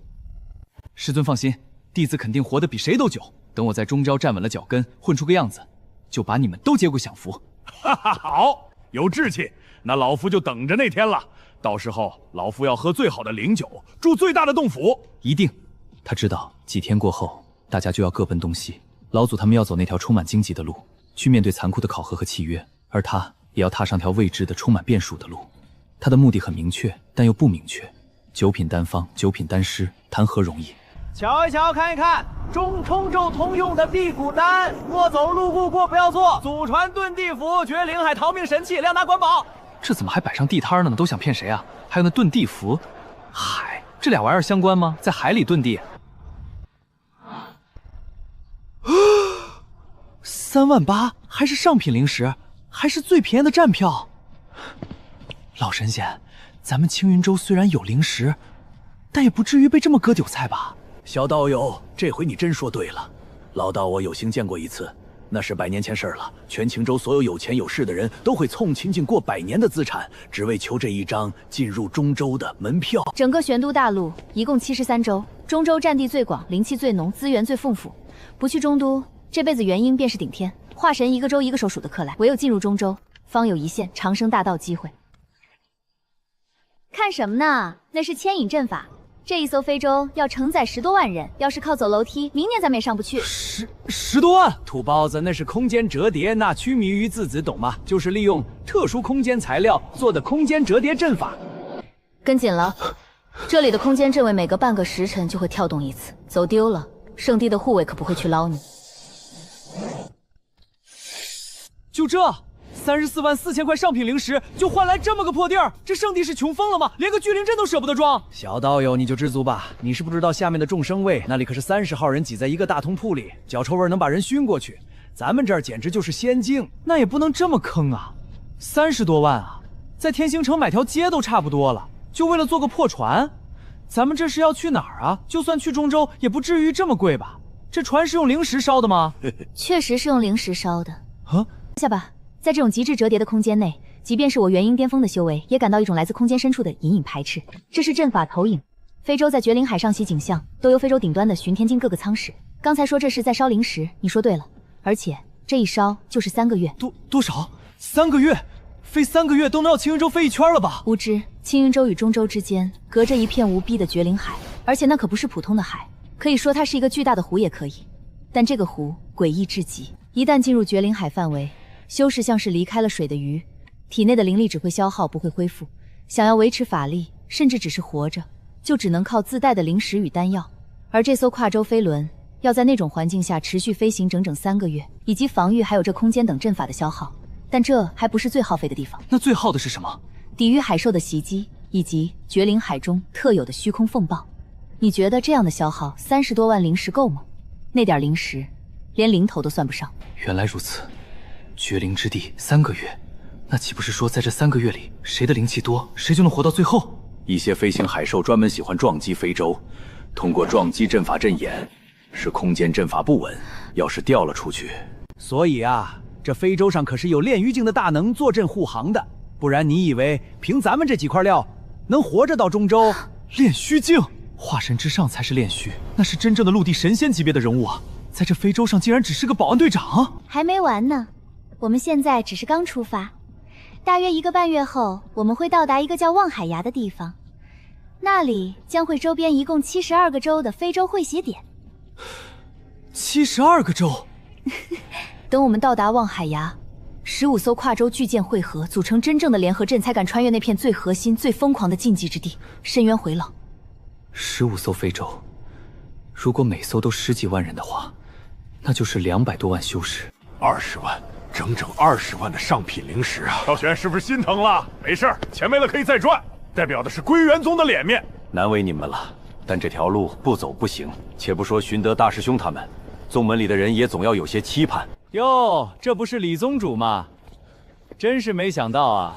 师尊放心，弟子肯定活得比谁都久。等我在中州站稳了脚跟，混出个样子，就把你们都接过享福。哈哈，好，有志气，那老夫就等着那天了。到时候老夫要喝最好的灵酒，住最大的洞府。一定。他知道几天过后，大家就要各奔东西。老祖他们要走那条充满荆棘的路，去面对残酷的考核和契约，而他也要踏上条未知的、充满变数的路。他的目的很明确，但又不明确。9品丹方，9品丹师，谈何容易？瞧一瞧，看一看，中冲咒通用的地骨丹，莫走路路过不要做。祖传遁地符，绝灵海逃命神器，量大管饱。这怎么还摆上地摊呢？都想骗谁啊？还有那遁地符，海，这俩玩意儿相关吗？在海里遁地，38000，还是上品灵石，还是最便宜的站票。老神仙，咱们青云州虽然有灵石，但也不至于被这么割韭菜吧？小道友，这回你真说对了。老道我有幸见过一次，那是100年前事了。全青州所有有钱有势的人都会凑秦境过100年的资产，只为求这一张进入中州的门票。整个玄都大陆一共73州，中州占地最广，灵气最浓，资源最丰富。不去中都，这辈子元婴便是顶天。化神一个州一个手数的克来，唯有进入中州，方有一线长生大道机会。看什么呢？那是牵引阵法。这一艘非洲要承载10多万人，要是靠走楼梯，明年咱们也上不去。10多万？土包子，那是空间折叠，那须弥鱼字子懂吗？就是利用特殊空间材料做的空间折叠阵法。跟紧了，这里的空间阵位每隔半个时辰就会跳动一次，走丢了，圣地的护卫可不会去捞你。就这，344000块上品灵石就换来这么个破地儿，这圣地是穷疯了吗？连个聚灵阵都舍不得装。小道友，你就知足吧。你是不知道下面的众生位，那里可是30号人挤在一个大通铺里，脚臭味能把人熏过去。咱们这儿简直就是仙境。那也不能这么坑啊！30多万啊，在天星城买条街都差不多了，就为了做个破船？咱们这是要去哪儿啊？就算去中州，也不至于这么贵吧？这船是用灵石烧的吗？确实是用灵石烧的。啊，下吧。在这种极致折叠的空间内，即便是我元婴巅峰的修为，也感到一种来自空间深处的隐隐排斥。这是阵法投影。非洲在绝灵海上袭景象，都由非洲顶端的巡天境各个舱室。刚才说这是在烧灵石，你说对了。而且这一烧就是3个月。多少？3个月？飞3个月都能绕青云州飞一圈了吧？无知，青云州与中州之间隔着一片无边的绝灵海，而且那可不是普通的海，可以说它是一个巨大的湖也可以。但这个湖诡异至极，一旦进入绝灵海范围，修士像是离开了水的鱼，体内的灵力只会消耗，不会恢复。想要维持法力，甚至只是活着，就只能靠自带的灵石与丹药。而这艘跨州飞轮要在那种环境下持续飞行整整3个月，以及防御还有这空间等阵法的消耗。但这还不是最耗费的地方。那最耗的是什么？抵御海兽的袭击，以及绝灵海中特有的虚空风暴。你觉得这样的消耗30多万灵石够吗？那点灵石，连零头都算不上。原来如此。绝灵之地3个月，那岂不是说在这3个月里，谁的灵气多，谁就能活到最后？一些飞行海兽专门喜欢撞击非洲，通过撞击阵法阵眼，使空间阵法不稳，要是掉了出去。所以啊，这非洲上可是有炼狱境的大能坐镇护航的，不然你以为凭咱们这几块料能活着到中州？炼虚境，化神之上才是炼虚，那是真正的陆地神仙级别的人物啊！在这非洲上竟然只是个保安队长。还没完呢。我们现在只是刚出发，大约1个半月后，我们会到达一个叫望海崖的地方，那里将会周边一共72个州的非洲汇协点。72个州？等我们到达望海崖，15艘跨州巨舰汇合，组成真正的联合阵，才敢穿越那片最核心、最疯狂的禁忌之地——深渊回廊。15艘非洲，如果每艘都10几万人的话，那就是200多万修士。20万，整整20万的上品灵石啊！赵玄是不是心疼了？没事，钱没了可以再赚，代表的是归元宗的脸面。难为你们了，但这条路不走不行。且不说寻德大师兄他们，宗门里的人也总要有些期盼。哟，这不是李宗主吗？真是没想到啊，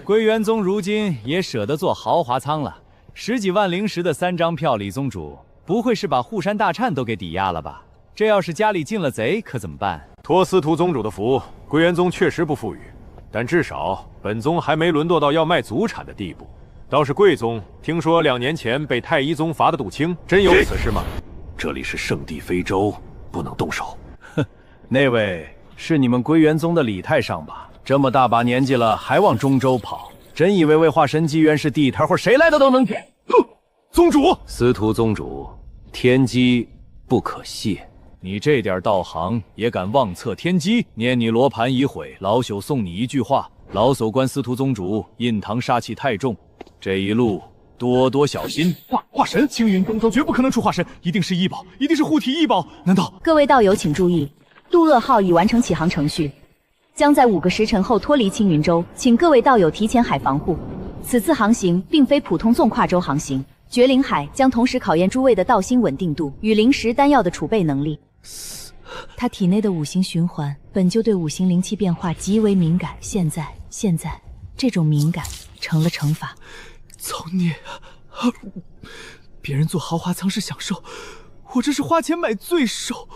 归元宗如今也舍得做豪华舱了。10几万灵石的3张票，李宗主不会是把护山大忏都给抵押了吧？这要是家里进了贼，可怎么办？托司徒宗主的福，归元宗确实不富裕，但至少本宗还没沦落到要卖祖产的地步。倒是贵宗，听说2年前被太一宗罚的赌清，真有此事吗？这里是圣地非洲，不能动手。哼，那位是你们归元宗的李太上吧？这么大把年纪了，还往中州跑，真以为为化神机缘是地摊货，谁来的都能捡？哼，宗主，司徒宗主，天机不可泄。你这点道行也敢妄测天机？念你罗盘已毁，老朽送你一句话：老朽观司徒宗主印堂杀气太重，这一路多多小心。化神，青云东州绝不可能出化神，一定是异宝，一定是护体异宝。难道？各位道友请注意，渡厄号已完成起航程序，将在5个时辰后脱离青云州，请各位道友提前海防护。此次航行并非普通纵跨州航行，绝灵海将同时考验诸位的道心稳定度与灵石丹药的储备能力。他体内的5行循环本就对5行灵气变化极为敏感，现在这种敏感成了惩罚。造孽啊！别人坐豪华舱是享受，我这是花钱买罪受。